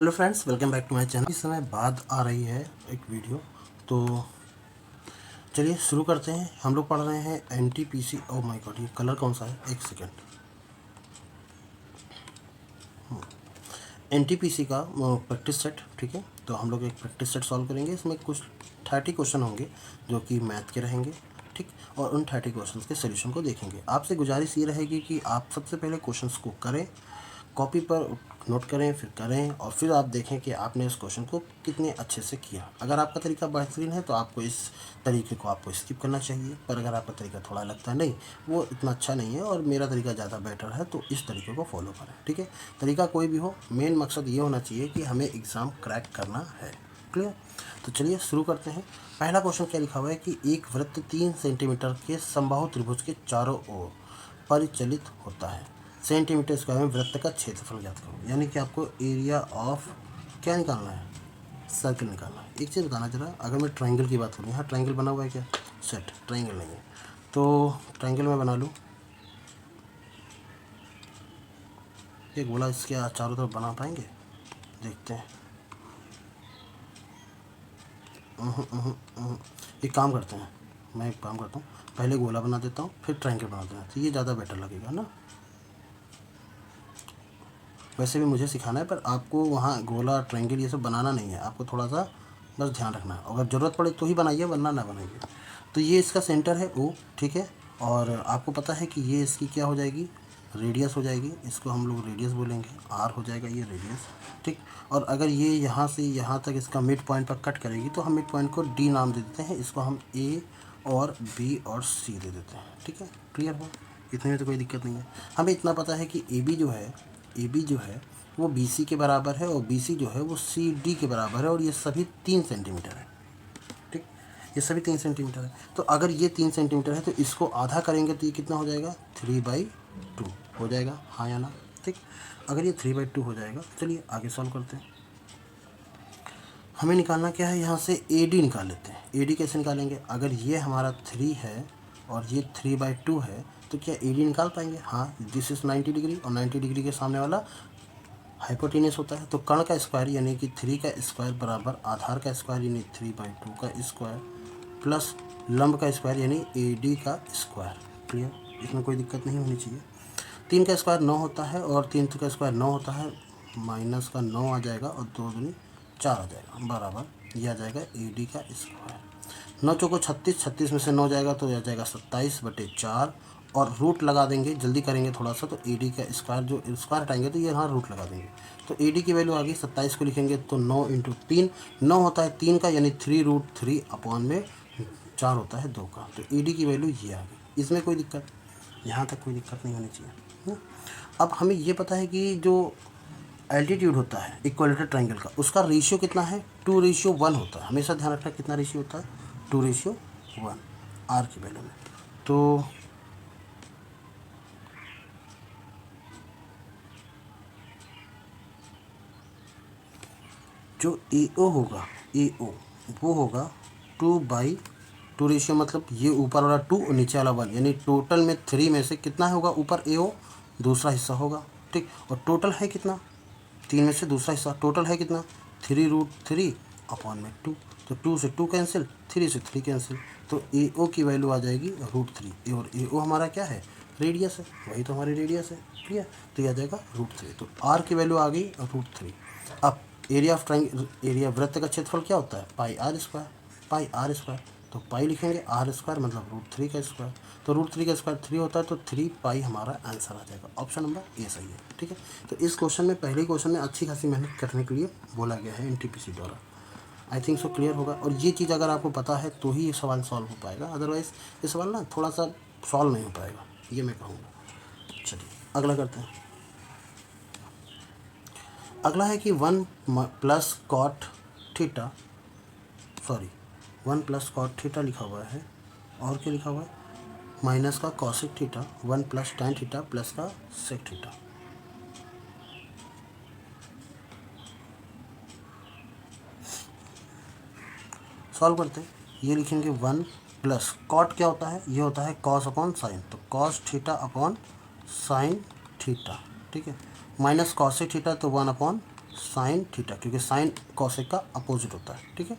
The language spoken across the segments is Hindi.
Hello friends, welcome back to my channel. इस समय बाद आ रही है एक वीडियो, तो चलिए शुरू करते हैं। हम लोग पढ़ रहे हैं एनटीपीसी। ओह माय गॉड, ये कलर कौन सा है? एक सेकेंड। एनटीपीसी का प्रैक्टिस सेट, ठीक है। तो हम लोग एक प्रैक्टिस सेट सॉल्व करेंगे। इसमें कुछ 30 क्वेश्चन होंगे जो कि मैथ के रहेंगे, ठीक। और उन 30 क्वेश्चन के सोल्यूशन को देखेंगे। आपसे गुजारिश ये रहेगी कि आप सबसे पहले क्वेश्चंस को करें, कॉपी पर नोट करें, फिर करें, और फिर आप देखें कि आपने इस क्वेश्चन को कितने अच्छे से किया। अगर आपका तरीका बेहतरीन है तो आपको इस तरीके को आपको स्किप करना चाहिए। पर अगर आपका तरीका थोड़ा लगता है नहीं, वो इतना अच्छा नहीं है और मेरा तरीका ज़्यादा बेटर है, तो इस तरीके को फॉलो करें, ठीक है। तरीका कोई भी हो, मेन मकसद ये होना चाहिए कि हमें एग्ज़ाम क्रैक करना है। क्लियर? तो चलिए शुरू करते हैं। पहला क्वेश्चन क्या लिखा हुआ है कि एक वृत्त 3 सेंटीमीटर के समबाहु त्रिभुज के चारों ओर परिचालित होता है। सेंटीमीटर स्क्वायर में वृत्त का क्षेत्रफल ज्ञात करो। यानी कि आपको एरिया ऑफ क्या निकालना है? सर्कल निकालना है। एक चीज़ बताना जरा, अगर मैं ट्रायंगल की बात करूँ, यहाँ ट्रायंगल बना हुआ है क्या? सेट ट्रायंगल नहीं है, तो ट्रायंगल मैं बना लूँ। एक गोला इसके चारों तरफ बना पाएंगे? देखते हैं। एक काम करते हैं, मैं एक काम करता हूँ, पहले गोला बना देता हूँ, फिर ट्रायंगल बना देता हूँ, तो ये ज़्यादा बेटर लगेगा ना। वैसे भी मुझे सिखाना है, पर आपको वहाँ गोला ट्रायंगल ये सब बनाना नहीं है। आपको थोड़ा सा बस ध्यान रखना है। अगर ज़रूरत पड़े तो ही बनाइए, वरना ना बनाइए। तो ये इसका सेंटर है ओ, ठीक है। और आपको पता है कि ये इसकी क्या हो जाएगी? रेडियस हो जाएगी। इसको हम लोग रेडियस बोलेंगे, आर हो जाएगा ये रेडियस, ठीक। और अगर ये यहाँ से यहाँ तक इसका मिड पॉइंट पर कट करेगी तो हम मिड पॉइंट को डी नाम दे देते हैं। इसको हम ए और बी और सी दे देते हैं, ठीक है। क्लियर हुआ? इतने में तो कोई दिक्कत नहीं है। हमें इतना पता है कि ए बी जो है वो बी सी के बराबर है, और बी सी जो है वो सी डी के बराबर है, और ये सभी 3 सेंटीमीटर है, ठीक। ये सभी 3 सेंटीमीटर है। तो अगर ये 3 सेंटीमीटर है तो इसको आधा करेंगे तो ये कितना हो जाएगा? 3/2 हो जाएगा, हाँ या ना? ठीक। अगर ये 3/2 हो जाएगा, चलिए आगे सॉल्व करते हैं। हमें निकालना क्या है? यहाँ से ए डी निकाल लेते हैं। ए डी कैसे निकालेंगे? अगर ये हमारा 3 है और ये 3/2 है, तो क्या ए डी निकाल पाएंगे? हाँ, दिस इज़ 90 डिग्री, और 90 डिग्री के सामने वाला हाइपोटेनस होता है। तो कर्ण का स्क्वायर यानी कि 3 का स्क्वायर बराबर आधार का स्क्वायर यानी 3/2 का स्क्वायर, प्लस लंब का स्क्वायर यानी ए डी का स्क्वायर। क्लियर? इसमें कोई दिक्कत नहीं होनी चाहिए। 3 का स्क्वायर 9 होता है, और 3 का स्क्वायर 9 होता है, माइनस का 9 आ जाएगा, और 2 दूनी 4 आ जाएगा, बराबर ये आ जाएगा ए डी का स्क्वायर। 9 चौको 36, 36 में से 9 जाएगा तो आ जाएगा 27/4, और रूट लगा देंगे, जल्दी करेंगे थोड़ा सा। तो ए डी का स्क्वायर, जो स्क्वायर हटाएंगे तो ये यहाँ रूट लगा देंगे, तो ए डी की वैल्यू आ गई 27 को लिखेंगे तो 9 × 3, 9 होता है 3 का, यानी 3√3 में 4 होता है 2 का। तो ए डी की वैल्यू ये आ गई। इसमें कोई दिक्कत, यहाँ तक कोई दिक्कत नहीं होनी चाहिए ना? अब हमें ये पता है कि जो एल्टीट्यूड होता है इक्वलेटर ट्रायंगल का, उसका रेशियो कितना है? 2:1 होता है। हमेशा ध्यान रखना कितना रेशियो होता है? 2:1 आर की वैल्यू में। तो जो ए ओ होगा, ए ओ वो होगा 2/2 रेशियो, मतलब ये ऊपर वाला 2 और नीचे वाला 1, यानी टोटल में 3 में से कितना होगा ऊपर? ए ओ दूसरा हिस्सा होगा, ठीक। और टोटल है कितना? 3 में से दूसरा हिस्सा टोटल है कितना? 3√3/2। तो 2 से 2 कैंसिल, 3 से 3 कैंसिल, तो ए ओ की वैल्यू आ जाएगी √3। और ए ओ हमारा क्या है? रेडियस है, वही तो हमारी रेडियस है। क्लियर? तो यह आ जाएगा √3। तो आर की वैल्यू आ गई √3। अब एरिया ऑफ ट्राइंगल, एरिया वृत्त का क्षेत्रफल क्या होता है? Pi r square, pi r square. तो पाई लिखेंगे, आर स्क्वायर मतलब √3 का स्क्वायर। तो √3 का स्क्वायर 3 होता है, तो 3 पाई हमारा आंसर आ जाएगा। ऑप्शन नंबर ए सही है, ठीक है। तो इस क्वेश्चन में, पहले क्वेश्चन में अच्छी खासी मेहनत करने के लिए बोला गया है एनटीपीसी द्वारा। आई थिंक सो क्लियर होगा। और ये चीज़ अगर आपको पता है तो ही ये सवाल सॉल्व हो पाएगा, अदरवाइज़ ये सवाल ना थोड़ा सा सॉल्व नहीं हो पाएगा, ये मैं कहूँगा। चलिए अगला करते हैं। अगला है कि 1 + cot theta, sorry 1 + cot theta लिखा हुआ है, और क्या लिखा हुआ है? माइनस का cosec theta, 1 + tan theta plus का सेक थीटा। सॉल्व करते हैं। ये लिखेंगे 1 + cot क्या होता है? ये होता है cos/sin, तो cos थीटा/sin थीटा, ठीक है। माइनस कॉसिक थीटा तो 1/tan साइन थीटा, क्योंकि साइन कॉसेक का अपोजिट होता है, ठीक है।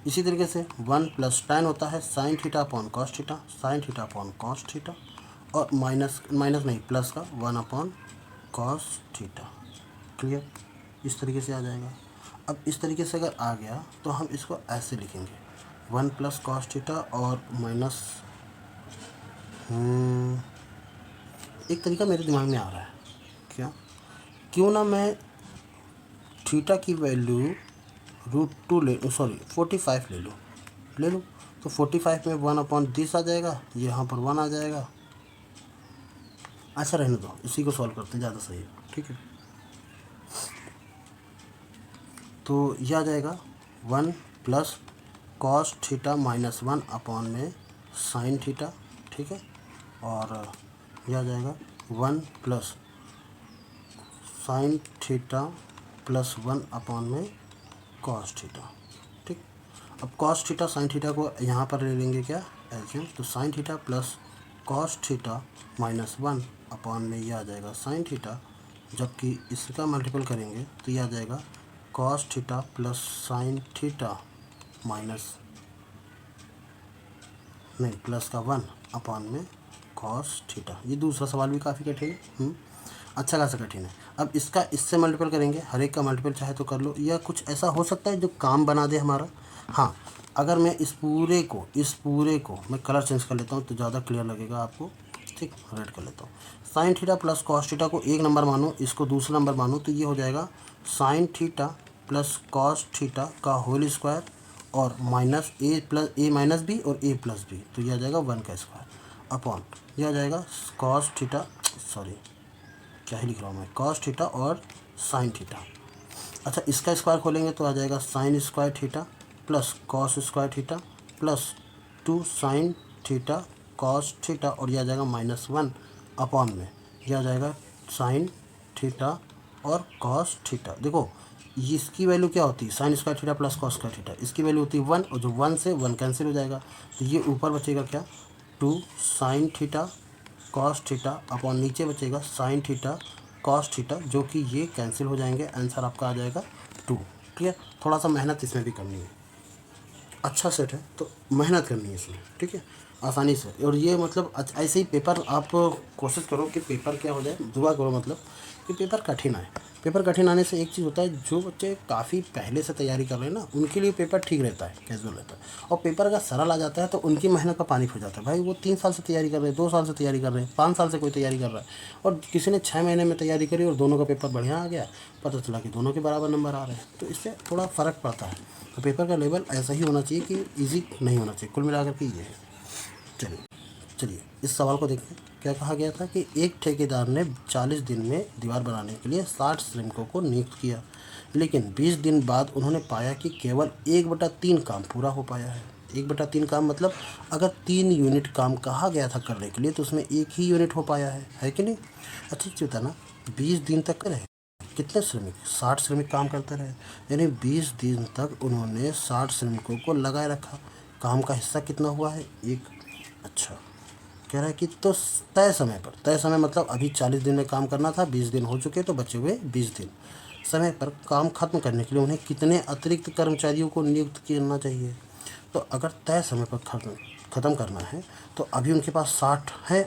इसी तरीके से 1 प्लस tan होता है sine theta upon cos theta, sine theta upon cos theta, और माइनस नहीं प्लस का 1 अपॉन कॉस थीटा। क्लियर, इस तरीके से आ जाएगा। अब इस तरीके से अगर आ गया तो हम इसको ऐसे लिखेंगे 1 प्लस कॉस थीटा और माइनस, एक तरीका मेरे दिमाग में आ रहा है, क्या क्यों ना मैं थीटा की वैल्यू √2 45 ले लूँ। तो 45 में 1 अपॉन 10 आ जाएगा, यहाँ पर 1 आ जाएगा। अच्छा रहने दो, इसी को सॉल्व करते हैं, ज़्यादा सही है, ठीक है। तो यह आ जाएगा 1 plus cos theta minus 1 upon में साइन थीटा, ठीक है। और यह आ जाएगा 1 plus sine theta plus 1 upon में कॉस थीटा, ठीक। अब कॉस थीटा साइन थीटा को यहाँ पर ले लेंगे क्या, एलसीएम, तो sine theta plus cos theta minus 1 upon में यह आ जाएगा साइन थीटा, जबकि इसका मल्टीपल करेंगे तो यह आ जाएगा cos theta plus sine theta minus नहीं प्लस का 1 अपॉन में कॉस थीटा। ये दूसरा सवाल भी काफ़ी कठिन है, अच्छा खासा कठिन है। अब इसका इससे मल्टीपल करेंगे, हर एक का मल्टीपल चाहे तो कर लो, या कुछ ऐसा हो सकता है जो काम बना दे हमारा। हाँ, अगर मैं इस पूरे को मैं कलर चेंज कर लेता हूँ तो ज़्यादा क्लियर लगेगा आपको, ठीक। रेड कर लेता हूँ। Sine theta plus cos theta को एक नंबर मानूँ, इसको दूसरा नंबर मानूँ, तो ये हो जाएगा sine theta plus cos theta का होल स्क्वायर और माइनस ए माइनस बी और ए प्लस बी, तो यह आ जाएगा 1 का स्क्वायर अपॉन यह आ जाएगा कॉस थीटा, सॉरी क्या ही लिख रहा हूँ मैं, कॉस थीटा और साइन थीटा। अच्छा, इसका स्क्वायर खोलेंगे तो आ जाएगा sine square theta plus cos square theta plus 2 sine theta cos theta, और यह आ जाएगा -1 अपॉन में यह आ जाएगा साइन थीटा और कॉस थीटा। देखो इसकी वैल्यू क्या होती है, sine square theta plus cos square theta, इसकी वैल्यू होती है 1, और जो 1 से 1 कैंसिल हो जाएगा, तो ये ऊपर बचेगा क्या 2 sine theta cos theta upon नीचे बचेगा साइन थीटा कॉस थीटा, जो कि ये कैंसिल हो जाएंगे, आंसर आपका आ जाएगा 2। क्लियर, थोड़ा सा मेहनत इसमें भी करनी है, अच्छा सेट है तो मेहनत करनी है इसमें, ठीक है, आसानी से। और ये मतलब ऐसे ही पेपर आप कोशिश करो कि पेपर क्या हो जाए, दुआ करो मतलब कि पेपर कठिन आए। पेपर कठिन आने से एक चीज़ होता है, जो बच्चे काफ़ी पहले से तैयारी कर रहे हैं ना, उनके लिए पेपर ठीक रहता है, कैजुअल रहता है। और पेपर अगर सरल आ जाता है तो उनकी मेहनत का पानी फिर जाता है। भाई वो 3 साल से तैयारी कर रहे हैं, 2 साल से तैयारी कर रहे हैं, 5 साल से कोई तैयारी कर रहा है, और किसी ने 6 महीने में तैयारी करी और दोनों का पेपर बढ़िया आ गया, पता चला कि दोनों के बराबर नंबर आ रहे हैं, तो इससे थोड़ा फ़र्क पड़ता है। तो पेपर का लेवल ऐसा ही होना चाहिए कि ईजी नहीं होना चाहिए, कुल मिलाकर के ये है। चलिए इस सवाल को देखते हैं। क्या कहा गया था कि एक ठेकेदार ने 40 दिन में दीवार बनाने के लिए 60 श्रमिकों को नियुक्त किया, लेकिन 20 दिन बाद उन्होंने पाया कि केवल 1/3 काम पूरा हो पाया है। 1/3 काम मतलब अगर 3 यूनिट काम कहा गया था करने के लिए तो उसमें 1 ही यूनिट हो पाया है कि नहीं। अच्छा चीज़ होता ना, 20 दिन तक रहे कितने श्रमिक, 60 श्रमिक काम करते रहे, यानी 20 दिन तक उन्होंने 60 श्रमिकों को लगाए रखा। काम का हिस्सा कितना हुआ है, 1। अच्छा, कह रहा है कि तो तय समय मतलब अभी 40 दिन में काम करना था, 20 दिन हो चुके तो बचे हुए 20 दिन समय पर काम खत्म करने के लिए उन्हें कितने अतिरिक्त कर्मचारियों को नियुक्त करना चाहिए। तो अगर तय समय पर ख़त्म करना है तो अभी उनके पास 60 है,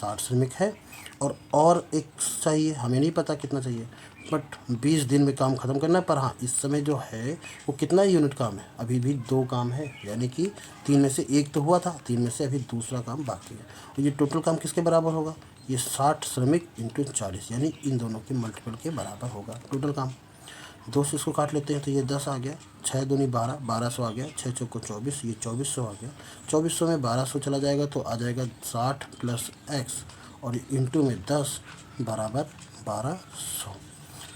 60 श्रमिक है, और एक चाहिए, हमें नहीं पता कितना चाहिए, बट 20 दिन में काम ख़त्म करना है। पर हाँ, इस समय जो है वो कितना यूनिट काम है, अभी भी 2 काम है, यानी कि 3 में से 1 तो हुआ था, 3 में से अभी दूसरा काम बाकी है। तो ये टोटल काम किसके बराबर होगा, ये 60 श्रमिक इंटू 40, यानी इन दोनों के मल्टीपल के बराबर होगा टोटल काम। 2 से इसको काट लेते हैं तो ये 10 आ गया, 6 दूनी 12, 1200 आ गया, 6 चौको 24, ये 2400 आ गया। 2400 में 1200 चला जाएगा तो आ जाएगा 60 प्लस x, और इंटू में 10 बराबर 1200।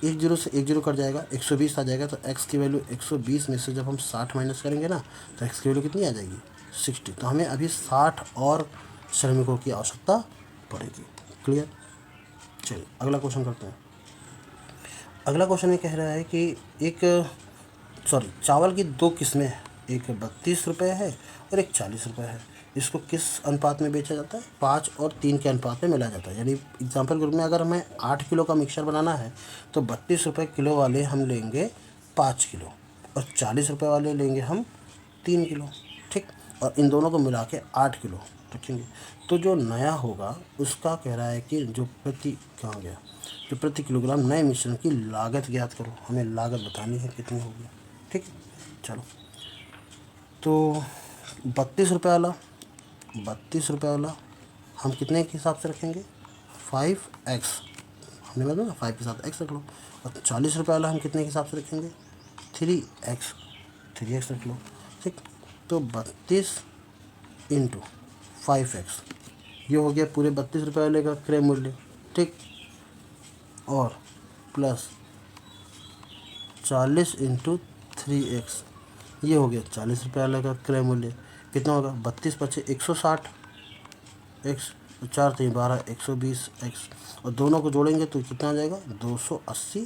1 0 से 1 0 कट जाएगा, 120 आ जाएगा। तो x की वैल्यू 120 में से जब हम 60 माइनस करेंगे ना तो x की वैल्यू कितनी आ जाएगी, 60। तो हमें अभी 60 और श्रमिकों की आवश्यकता पड़ेगी। क्लियर, चलिए अगला क्वेश्चन करते हैं। अगला क्वेश्चन ये कह रहा है कि चावल की 2 किस्में हैं, एक 32 रुपये है और एक 40 रुपये है। इसको किस अनुपात में बेचा जाता है? 5 और 3 के अनुपात में मिला जाता है। यानी एग्जाम्पल के रूप में अगर हमें 8 किलो का मिक्सचर बनाना है तो 32 रुपये किलो वाले हम लेंगे 5 किलो और 40 रुपये वाले लेंगे हम 3 किलो, ठीक। और इन दोनों को मिला के 8 किलो रखेंगे। तो जो नया होगा उसका कह रहा है कि जो कहाँ गया, जो प्रति किलोग्राम नए मिश्रण की लागत ज्ञात करो। हमें लागत बतानी है कितनी होगी, ठीक। चलो, तो 32 रुपये वाला हम कितने के हिसाब से रखेंगे? 5x, हमने बताया ना 5 के साथ x रख लो। और 40 रुपये वाला हम कितने के हिसाब से रखेंगे? 3x रख लो, ठीक। तो 32 इंटू 5x, ये हो गया पूरे 32 रुपये वाले का क्रय मूल्य, ठीक। और प्लस 40 इंटू 3x, ये हो गया 40 रुपये वाले का क्रय मूल्य। कितना होगा? 32 पचे 160 एक्स, 4 3 12 120 एक्स, और दोनों को जोड़ेंगे तो कितना आ जाएगा? 280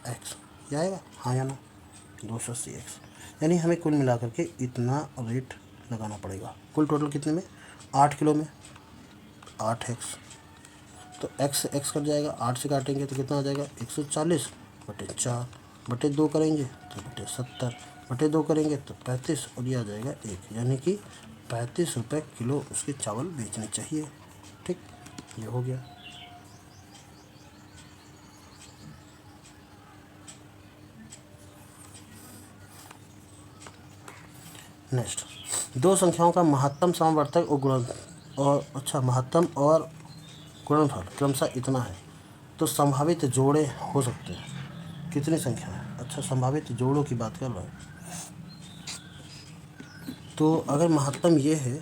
एक्स। ये आएगा, हाँ या ना? 280 एक्स। यानी हमें कुल मिलाकर के इतना रेट लगाना पड़ेगा। कुल टोटल कितने में? 8 किलो में 8 एक्स। तो एक्स एक्स कट जाएगा, 8 से काटेंगे तो कितना आ जाएगा? 140 बटे 4 बटे 2 करेंगे तो बटे 70 बटे 2 करेंगे तो 35, और ये आ जाएगा 1। यानी कि 35 रुपये किलो उसके चावल बेचने चाहिए, ठीक। ये हो गया। नेक्स्ट, दो संख्याओं का महत्तम समवर्तक महत्तम और गुणनफल क्रमशः इतना है तो संभावित जोड़े हो सकते हैं। कितनी संख्या है? अच्छा, संभावित जोड़ों की बात कर रहा है। तो अगर महत्तम ये है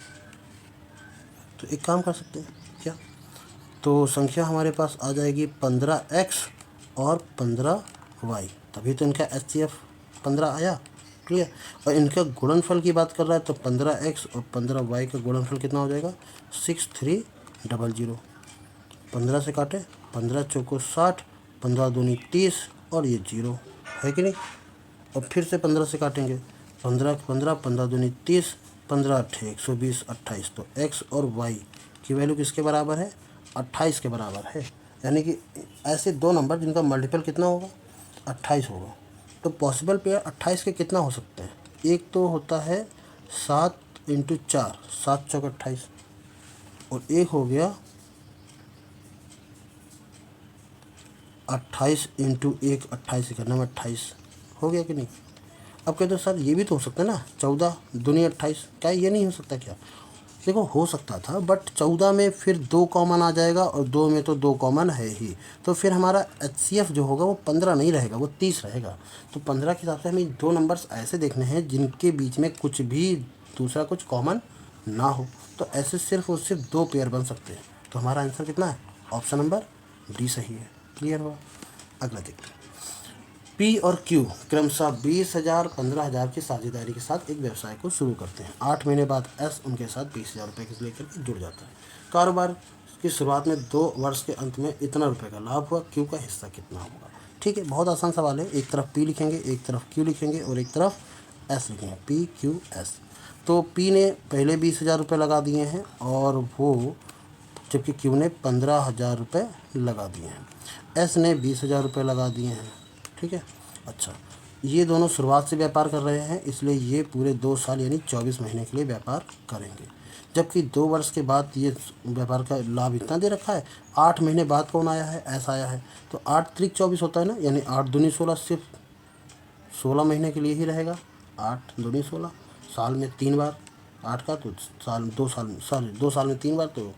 तो एक काम कर सकते हैं क्या? तो संख्या हमारे पास आ जाएगी 15x और 15y, तभी तो इनका HCF 15 आया, क्लियर। और इनका गुणनफल की बात कर रहा है तो 15x और 15y का गुणनफल कितना हो जाएगा? 6300। 15 से काटे, 15 चौको 60, 15 दूनी 30, और ये 0 है कि नहीं। और फिर से 15 से काटेंगे, 15 दूनी 30, 15 अट्ठे 120, 28। तो x और y की वैल्यू किसके बराबर है? 28 के बराबर है। यानी कि ऐसे दो नंबर जिनका मल्टीपल कितना होगा? 28 होगा। तो पॉसिबल पेयर 28 के कितना हो सकते हैं? एक तो होता है 7 इंटू 4, 7 चौक 28, और एक हो गया 28 इंटू 1, 28 करना में 28 हो गया कि नहीं। अब कहते हो सर ये भी तो हो सकता है ना, 14 दूनी 28, क्या ये नहीं हो सकता क्या? देखो, हो सकता था, बट 14 में फिर 2 कॉमन आ जाएगा और 2 में तो 2 कॉमन है ही, तो फिर हमारा HCF जो होगा वो 15 नहीं रहेगा, वो 30 रहेगा। तो 15 के हिसाब से हमें दो नंबर्स ऐसे देखने हैं जिनके बीच में कुछ भी दूसरा कुछ कॉमन ना हो। तो ऐसे सिर्फ और सिर्फ 2 पेयर बन सकते हैं। तो हमारा आंसर कितना है? ऑप्शन नंबर डी सही है। क्लियर हुआ? अगला देखते हैं। पी और क्यू क्रमशः 20,000 15,000 की साझेदारी के साथ एक व्यवसाय को शुरू करते हैं। 8 महीने बाद एस उनके साथ 20,000 रुपये के लेकर के जुड़ जाता है। कारोबार की शुरुआत में 2 वर्ष के अंत में इतना रुपये का लाभ हुआ, क्यू का हिस्सा कितना होगा? ठीक है, बहुत आसान सवाल है। एक तरफ पी लिखेंगे, एक तरफ क्यू लिखेंगे और एक तरफ एस लिखेंगे, पी क्यू एस। तो पी ने पहले 20,000 रुपये लगा दिए हैं और वो, जबकि क्यू ने 15,000 रुपये लगा दिए हैं। एस ने 20,000 रुपये लगा दिए हैं, ठीक है। अच्छा, ये दोनों शुरुआत से व्यापार कर रहे हैं, इसलिए ये पूरे 2 साल यानी 24 महीने के लिए व्यापार करेंगे। जबकि 2 वर्ष के बाद ये व्यापार का लाभ इतना दे रखा है। 8 महीने बाद कौन आया है? ऐसा आया है। तो 8 त्रिक 24 होता है ना, यानी 8 दूनी 16, सिर्फ 16 महीने के लिए ही रहेगा। 8 दूनी 16, साल में 3 बार 8 का, तो साल 2 साल में 3 बार, तो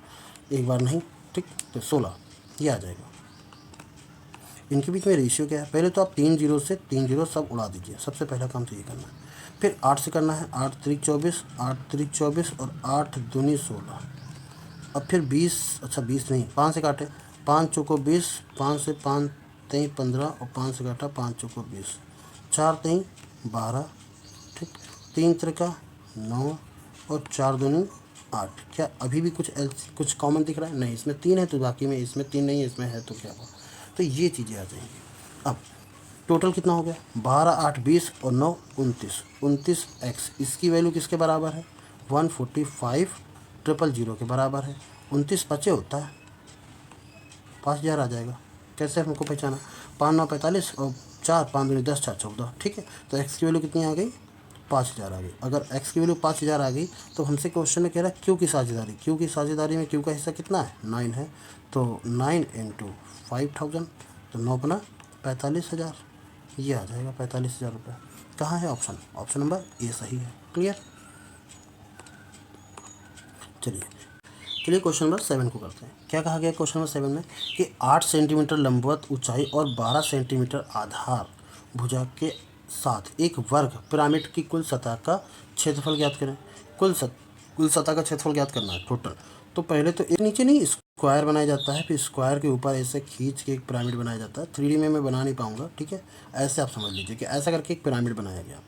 एक बार नहीं, ठीक। तो 16 ये आ जाएगा। इनके बीच में रेशियो क्या है? पहले तो आप 3 जीरो से 3 जीरो सब उड़ा दीजिए, सबसे पहला काम तो ये करना है। फिर 8 से करना है, 8 त्रिक 24, 8 त्रिक 24 और 8 दूनी 16। अब फिर 20, अच्छा 20 नहीं, 5 से काटे, 5 चौको 20, 5 से 5 तेई 15 और 5 से काटा 5 चौको 20, 4 तेई 12, ठीक। 3 त्रिका 9 और 4 दूनी 8। क्या अभी भी कुछ कॉमन दिख रहा है? नहीं, इसमें 3 है तो बाकी में इसमें 3 नहीं है, इसमें है तो क्या हुआ? तो ये चीज़ें आ जाएंगी। अब टोटल कितना हो गया? 12 8 20 और 9 29 29x। इसकी वैल्यू किसके बराबर है? 145 000 के बराबर है। 29 बचे होता है, 5000 आ जाएगा। कैसे हमको पहचाना? 5 9 45 और 4 5 दूनी 10 4 14। ठीक है, तो एक्स की वैल्यू कितनी आ गई? 5000 आ गई। अगर एक्स की वैल्यू 5000 आ गई तो हमसे क्वेश्चन में कह रहा है क्यू की साझेदारी। क्यू की साझेदारी में क्यू का हिस्सा कितना है? 9 है। तो 9 इंटू 5000, तो 9 बना 45,000। ये आ जाएगा 45,000 रुपये। कहाँ है ऑप्शन? ऑप्शन नंबर ए सही है। क्लियर? चलिए क्वेश्चन नंबर 7 को करते हैं। क्या कहा गया क्वेश्चन नंबर 7 में कि 8 सेंटीमीटर लंबवत ऊंचाई और 12 सेंटीमीटर आधार भुजा के साथ एक वर्ग पिरामिड की कुल सतह का क्षेत्रफल ज्ञात करें। कुल सतह का क्षेत्रफल ज्ञात करना है टोटल। तो पहले तो एक नीचे नहीं स्क्वायर बनाया जाता है, फिर स्क्वायर के ऊपर ऐसे खींच के एक पिरामिड बनाया जाता है। 3D में मैं बना नहीं पाऊंगा, ठीक है। ऐसे आप समझ लीजिए कि ऐसा करके एक पिरामिड बनाया गया।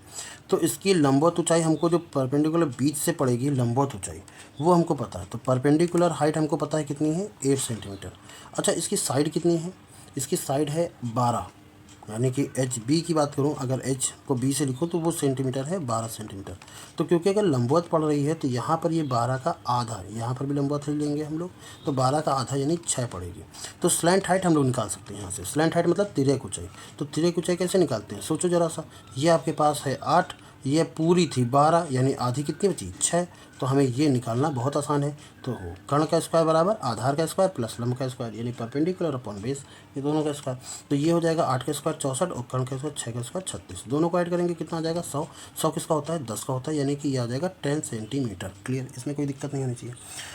तो इसकी लंबवत ऊंचाई हमको जो परपेंडिकुलर बीच से पड़ेगी लंबवत ऊंचाई, वो हमको पता है। तो परपेंडिकुलर हाइट हमको पता है कितनी है? 8 सेंटीमीटर। अच्छा, इसकी साइड कितनी है? इसकी साइड है 12, यानी कि एच बी की बात करूं, अगर एच को बी से लिखो तो वो सेंटीमीटर है 12 सेंटीमीटर। तो क्योंकि अगर लंबवत पड़ रही है तो यहाँ पर ये 12 का आधा है, यहाँ पर भी लंबवत ही लेंगे हम लोग, तो 12 का आधा यानी 6 पड़ेगी। तो स्लैंट हाइट हम लोग निकाल सकते हैं यहाँ से। स्लैंट हाइट मतलब तिर्यक ऊंचाई। तो तिर्यक ऊंचाई कैसे निकालते हैं? सोचो ज़रा सा। ये आपके पास है 8, ये पूरी थी 12, यानी आधी कितनी बची? 6। तो हमें ये निकालना बहुत आसान है। तो कर्ण का स्क्वायर बराबर आधार का स्क्वायर प्लस लंब का स्क्वायर, यानी परपेंडिकुलर अपॉन बेस, ये दोनों का स्क्वायर। तो ये हो जाएगा 8 का स्क्वायर 64 और कर्ण का स्क्वायर 6 का स्क्वायर 36। दोनों को ऐड करेंगे कितना आ जाएगा? 100। 100 किसका होता है? 10 का होता है, यानी कि ये आ जाएगा 10 सेंटीमीटर। क्लियर? इसमें कोई दिक्कत नहीं होनी चाहिए।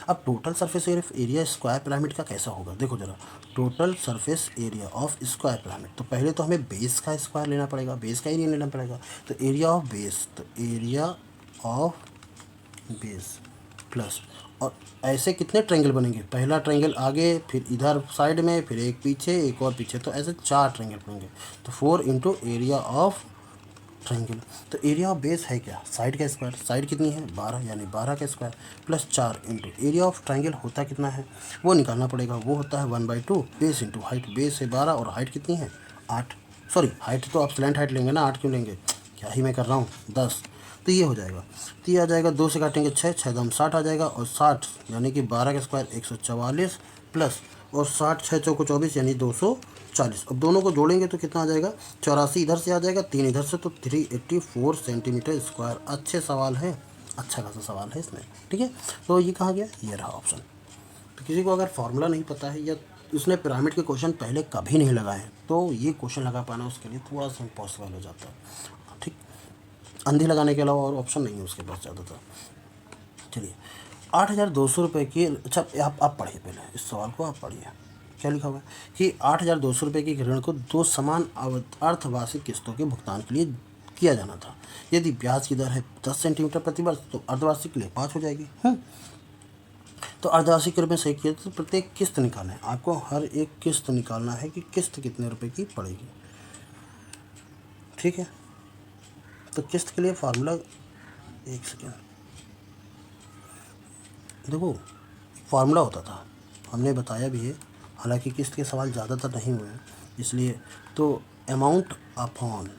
अब total surface area square pyramid का कैसा होगा? देखो जरा, total surface area of square pyramid. तो पहले तो हमें बेस का स्क्वायर लेना पड़ेगा, बेस का एरिया लेना पड़ेगा। तो एरिया ऑफ बेस, तो एरिया ऑफ बेस प्लस, और ऐसे कितने ट्रायंगल बनेंगे? पहला ट्रायंगल आगे, फिर इधर साइड में, फिर एक पीछे, एक और पीछे, तो ऐसे 4 ट्रायंगल बनेंगे। तो 4 इंटू एरिया ऑफ ट्रायंगल। तो एरिया ऑफ बेस है क्या? साइड का स्क्वायर। साइड कितनी है? 12, यानी 12 का square plus 4 into area of triangle होता कितना है? वो निकालना पड़ेगा। वो होता है 1/2 बेस इंटू हाइट। बेस है 12 और हाइट कितनी है? 8। सॉरी, हाइट तो आप स्लैंट हाइट लेंगे ना, 8 क्यों लेंगे? क्या ही मैं कर रहा हूँ, 10। तो ये हो जाएगा। तो ये आ जाएगा, 2 से काटेंगे 6, 6 दम 60 आ जाएगा, और 60 यानी कि 12 का स्क्वायर 144 प्लस, और 60 6 चौको 24 यानी 240। अब दोनों को जोड़ेंगे तो कितना आ जाएगा? 84 इधर से आ जाएगा, 3 इधर से, तो 384 सेंटीमीटर स्क्वायर। अच्छे सवाल है, अच्छा खासा सवाल है इसमें, ठीक है। तो ये कहाँ गया? ये रहा ऑप्शन। तो किसी को अगर फार्मूला नहीं पता है या उसने पिरामिड के क्वेश्चन पहले कभी नहीं लगाए हैं तो ये क्वेश्चन लगा पाना उसके लिए थोड़ा सा इम्पॉसिबल हो जाता है, ठीक। अंधी लगाने के अलावा और ऑप्शन नहीं है उसके पास ज़्यादातर। चलिए, 8,200 रुपये की, अच्छा आप पढ़िए पहले इस सवाल को, आप पढ़िए क्या लिखा हुआ है कि 8,200 रुपये की ऋण को 2 समान अर्धवार्षिक किस्तों के भुगतान के लिए किया जाना था। यदि ब्याज की दर है 10 सेंटीमीटर प्रति वर्ष तो अर्धवार्षिक के लिए 5 हो जाएगी। तो अर्धवार्षिक के रूप में सही किया तो प्रत्येक किस्त निकालना है आपको, हर एक किस्त निकालना है कि किस्त कितने रुपए की पड़ेगी, ठीक है। तो किस्त के लिए फार्मूला, एक सेकेंड, देखो फार्मूला होता था, हमने बताया भी है, हालांकि किस्त के सवाल ज़्यादातर नहीं हुए हैं इसलिए। तो amount upon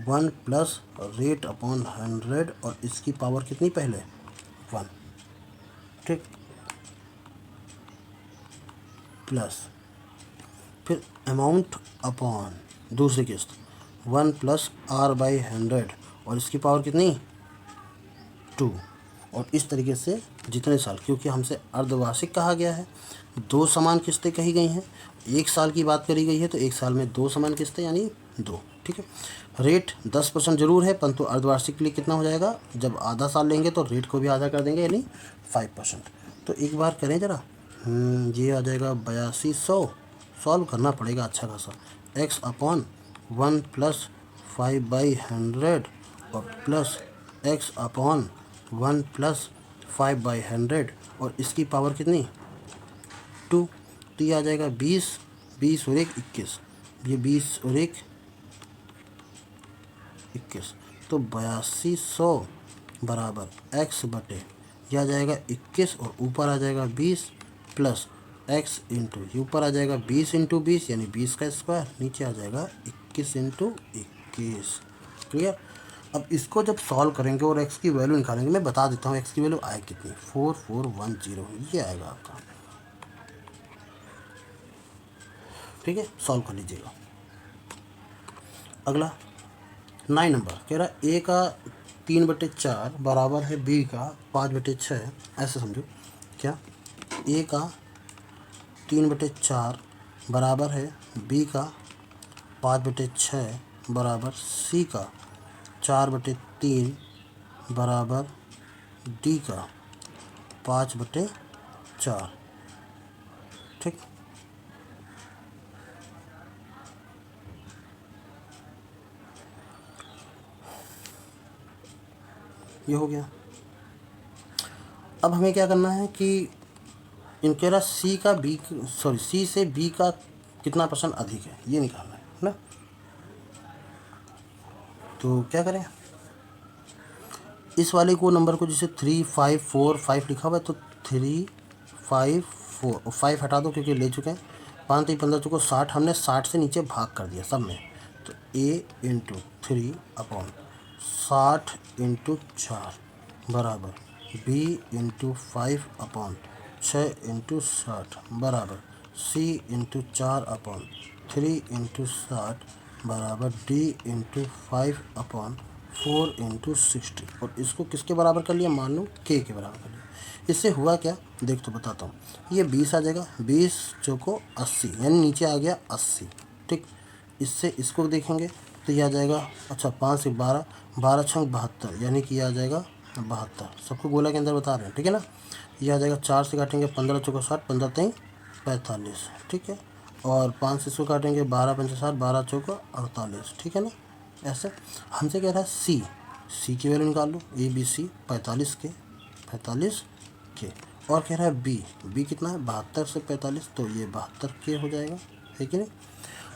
1 plus rate upon 100, और इसकी पावर कितनी पहले? 1, ठीक, प्लस फिर अमाउंट अपॉन दूसरी किस्त 1 प्लस R/100, और इसकी पावर कितनी? 2। और इस तरीके से जितने साल, क्योंकि हमसे अर्धवार्षिक कहा गया है, 2 समान किस्तें कही गई हैं, 1 साल की बात करी गई है, तो 1 साल में 2 समान किस्तें यानी 2, ठीक है। रेट 10% ज़रूर है, परंतु अर्धवार्षिक के लिए कितना हो जाएगा? जब आधा साल लेंगे तो रेट को भी आधा कर देंगे, यानी 5%। तो एक बार करें ज़रा, ये आ जाएगा 8200, सॉल्व करना पड़ेगा अच्छा खासा। x अपॉन 1 प्लस 5/100 और प्लस x अपॉन 1 प्लस 5/100, और इसकी पावर कितनी? 2। तो ये आ जाएगा 20, 20 और 1 21, ये 20 और 1 21, तो 8200 बराबर x बटे, यह आ जाएगा 21 और ऊपर आ जाएगा 20 प्लस x इंटू, ऊपर आ जाएगा 20 इंटू 20 यानी 20 का स्क्वायर, नीचे आ जाएगा 21 इंटू 21। क्लियर? अब इसको जब सॉल्व करेंगे और x की वैल्यू निकालेंगे, मैं बता देता हूँ x की वैल्यू आए कितनी, 4410 ये आएगा आपका। ठीक है, सॉल्व कर लीजिएगा। अगला 9 नंबर कह रहा है a का 3/4 बराबर है b का 5/6। ऐसे समझो, क्या a का 3/4 बराबर है b का 5/6 बराबर c का 4/3 बराबर d का 5/4। ठीक, ये हो गया। अब हमें क्या करना है कि इनके रहा सी का बी, सॉरी सी से बी का कितना % अधिक है ये निकालना है ना। तो क्या करें, इस वाले को नंबर को जैसे 3 5 4 5 लिखा हुआ है, तो 3 5 4 5 हटा दो क्योंकि ले चुके हैं। 5 3 15 चुको 60, हमने 60 से नीचे भाग कर दिया सब में, तो a/3/60/4 बराबर b/5/6/60 बराबर c/4/3/60 बराबर d/5/4/60। और इसको किसके बराबर कर लिया, मान लो k के बराबर कर लिया। इससे हुआ क्या, देख तो बताता हूँ। ये 20 आ जाएगा, 20 चौको 80, यानी नीचे आ गया 80। ठीक, इससे इसको देखेंगे तो ये आ जाएगा, अच्छा 5 से 12, 12 छंग 72, यानी कि ये आ जाएगा 72। सबको गोला के अंदर बता रहे हैं, ठीक है ना। ये आ जाएगा, 4 से काटेंगे 15 चौको 60, 15 3 45, ठीक है। और 5 से इसको काटेंगे 12 पंचे 60, 12 चौको 48, ठीक है ना। ऐसे हमसे कह रहा है सी की वैल्यू निकाल लो, ABC 45 के। और कह रहा है बी कितना है, 72 से 45, तो ये 72 के हो जाएगा, है कि नहीं।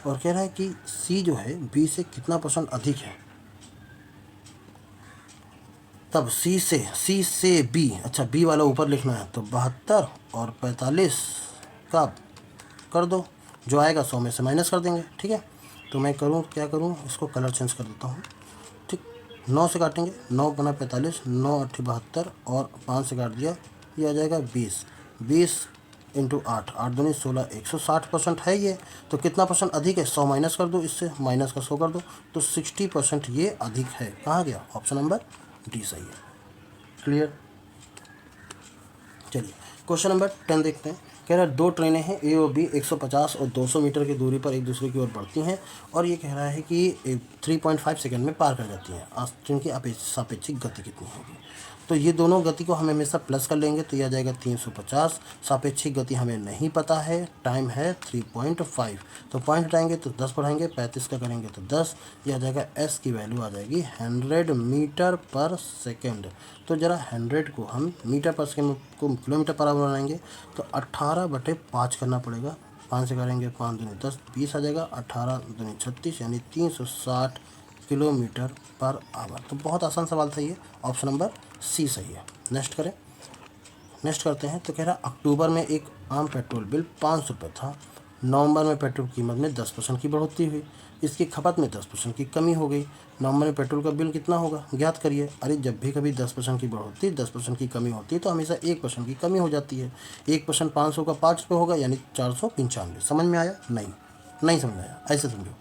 और कह रहा है कि सी जो है बी से कितना % अधिक है, तब सी से बी, अच्छा बी वाला ऊपर लिखना है, तो 72 और 45 का कर दो, जो आएगा 100 में से माइनस कर देंगे, ठीक है। तो मैं करूँ क्या करूँ, इसको कलर चेंज कर देता हूँ। ठीक, 9 से काटेंगे, 9 बना 45, 9 8 72 और 5 से काट दिया, ये आ जाएगा 20 इंटू 8, 8 दूनी 16, 160% है ये। तो कितना % अधिक है, 100 माइनस कर दो, इससे माइनस का 100 कर दो, तो 60% ये अधिक है। कहाँ गया, ऑप्शन नंबर डी सही है। क्लियर। चलिए क्वेश्चन नंबर 10 देखते हैं। कह रहा है 2 ट्रेनें हैं ए और बी 150 और 200 मीटर की दूरी पर एक दूसरे की ओर बढ़ती हैं, और ये कह रहा है कि 3.5 सेकंड में पार कर जाती हैं। ट्रेन की सापेक्षिक गति कितनी होगी। तो ये दोनों गति को हम हमेशा प्लस कर लेंगे, तो यह आ जाएगा 350। सापेक्षिक गति हमें नहीं पता है, टाइम है 3.5, तो पॉइंट हटाएंगे तो 10 बढ़ाएंगे, 35 का करेंगे तो 10, यह आ जाएगा एस की वैल्यू आ जाएगी 100 मीटर पर सेकेंड। तो ज़रा 100 को हम मीटर पर सेकेंड को किलोमीटर पर आवर बनाएंगे, तो 18/5 करना पड़ेगा। 5 से करेंगे 5 दूनी 10, 20 आ जाएगा, 18 दूनी 36, यानी 360 किलोमीटर पर आवर। तो बहुत आसान सवाल था ये, ऑप्शन नंबर सी सही है। नेक्स्ट करें, नेक्स्ट करते हैं। तो कह रहा अक्टूबर में एक आम पेट्रोल बिल 500 रुपये था, नवंबर में पेट्रोल कीमत में 10% की बढ़ोतरी हुई, इसकी खपत में 10% की कमी हो गई। नवंबर में पेट्रोल का बिल कितना होगा, ज्ञात करिए। अरे जब भी कभी 10% की बढ़ोतरी 10% की कमी होती है, तो हमेशा 1% की कमी हो जाती है। 1% 500 का 5 रुपये होगा, यानी 495। समझ में आया, नहीं समझ में आया, ऐसे समझो।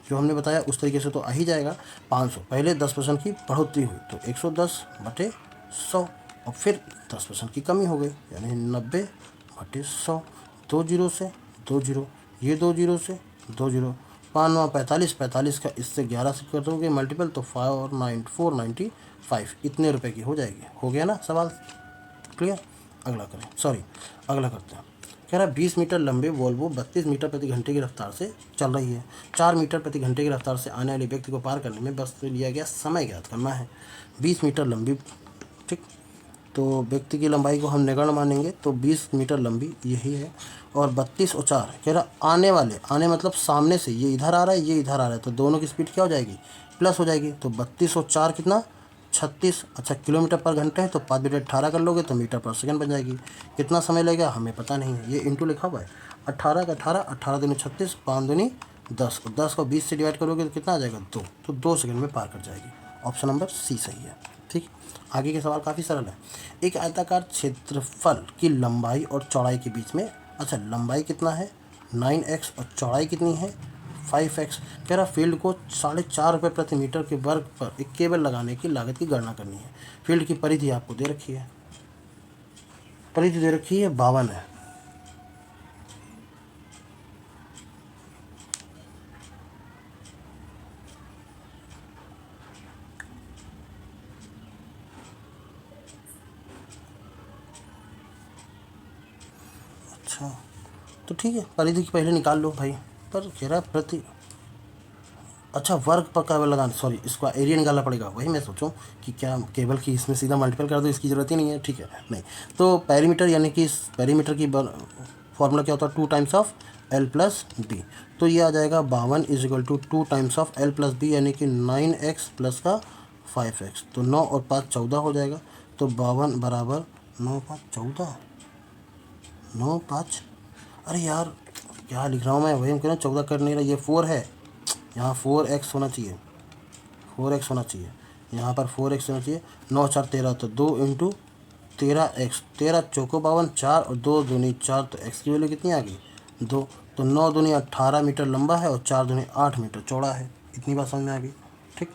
जो हमने बताया उस तरीके से तो आ ही जाएगा। 500 पहले 10% की बढ़ोतरी हुई, तो 110/100, और फिर 10% की कमी हो गई, यानी 90/100। 2 जीरो से 2 जीरो, ये 2 जीरो से 2 जीरो, 5 9 45, 45 का इससे 11 से कर दोगे मल्टीपल, तो 495 इतने रुपए की हो जाएगी। हो गया ना सवाल क्लियर। अगला करें, सॉरी अगला करते हैं। कह रहा है 20 मीटर लंबे वोल्वो 32 मीटर प्रति घंटे की रफ्तार से चल रही है। 4 मीटर प्रति घंटे की रफ्तार से आने वाले व्यक्ति को पार करने में बस से लिया गया समय ज्ञात करना है। 20 मीटर लंबी, ठीक, तो व्यक्ति की लंबाई को हम नगण्य मानेंगे, तो 20 मीटर लंबी यही है। और 32 और 4 कह रहा आने मतलब सामने से, ये इधर आ रहा है, ये इधर आ रहा है, तो दोनों की स्पीड क्या हो जाएगी, प्लस हो जाएगी। तो 32 और 4 कितना, 36। अच्छा किलोमीटर पर घंटे है, तो 5/18 कर लोगे तो मीटर पर सेकंड बन जाएगी। कितना समय लगेगा हमें पता नहीं है, ये इंटू लिखा हुआ है। 18 का 18, 18 दूनी 36, 5 दूनी 10, और 10 को 20 से डिवाइड करोगे तो कितना आ जाएगा, 2, तो 2 सेकंड में पार कर जाएगी। ऑप्शन नंबर सी सही है। ठीक, आगे के सवाल काफ़ी सरल है। एक आयताकार क्षेत्रफल की लंबाई और चौड़ाई के बीच में, अच्छा लंबाई कितना है 9x और चौड़ाई कितनी है 5x। कह रहा फील्ड को 4.5 रुपये प्रति मीटर के वर्ग पर एक केबल लगाने की लागत की गणना करनी है। फील्ड की परिधि आपको दे रखी है, परिधि दे रखी है 52 है। अच्छा तो ठीक है, परिधि की पहले निकाल लो भाई, पर कह रहा प्रति, अच्छा वर्ग पर केबल लगाना, सॉरी इसका एरिया निकालना पड़ेगा। वही मैं सोचूं कि क्या केबल की इसमें सीधा मल्टीपल कर दो, इसकी ज़रूरत ही नहीं है। ठीक है, नहीं तो पेरीमीटर यानी कि इस पेरीमीटर की फॉर्मूला क्या होता है 2 times of L plus B. तो ये आ जाएगा 52 is equal to 2 times of L plus B यानी कि 9x प्लस का 5x। तो 9 और 5 14 हो जाएगा। तो 52 बराबर 9 5 14, 9 5, अरे यार क्या लिख रहा हूँ मैं, वही हम कह रहे हैं 14 कर नहीं रहा, ये 4 है, यहाँ 4x होना चाहिए, 4x होना चाहिए, यहाँ पर 4x होना चाहिए। 9 4 13, तो 2 इंटू 13x, 13 चौको 52, 4 और 2 दूनी 4, तो x की वैल्यू कितनी आ गई 2। तो 9 दूनी 18 मीटर लंबा है और 4 दूनी 8 मीटर चौड़ा है। इतनी बात समझ में आ गई। ठीक,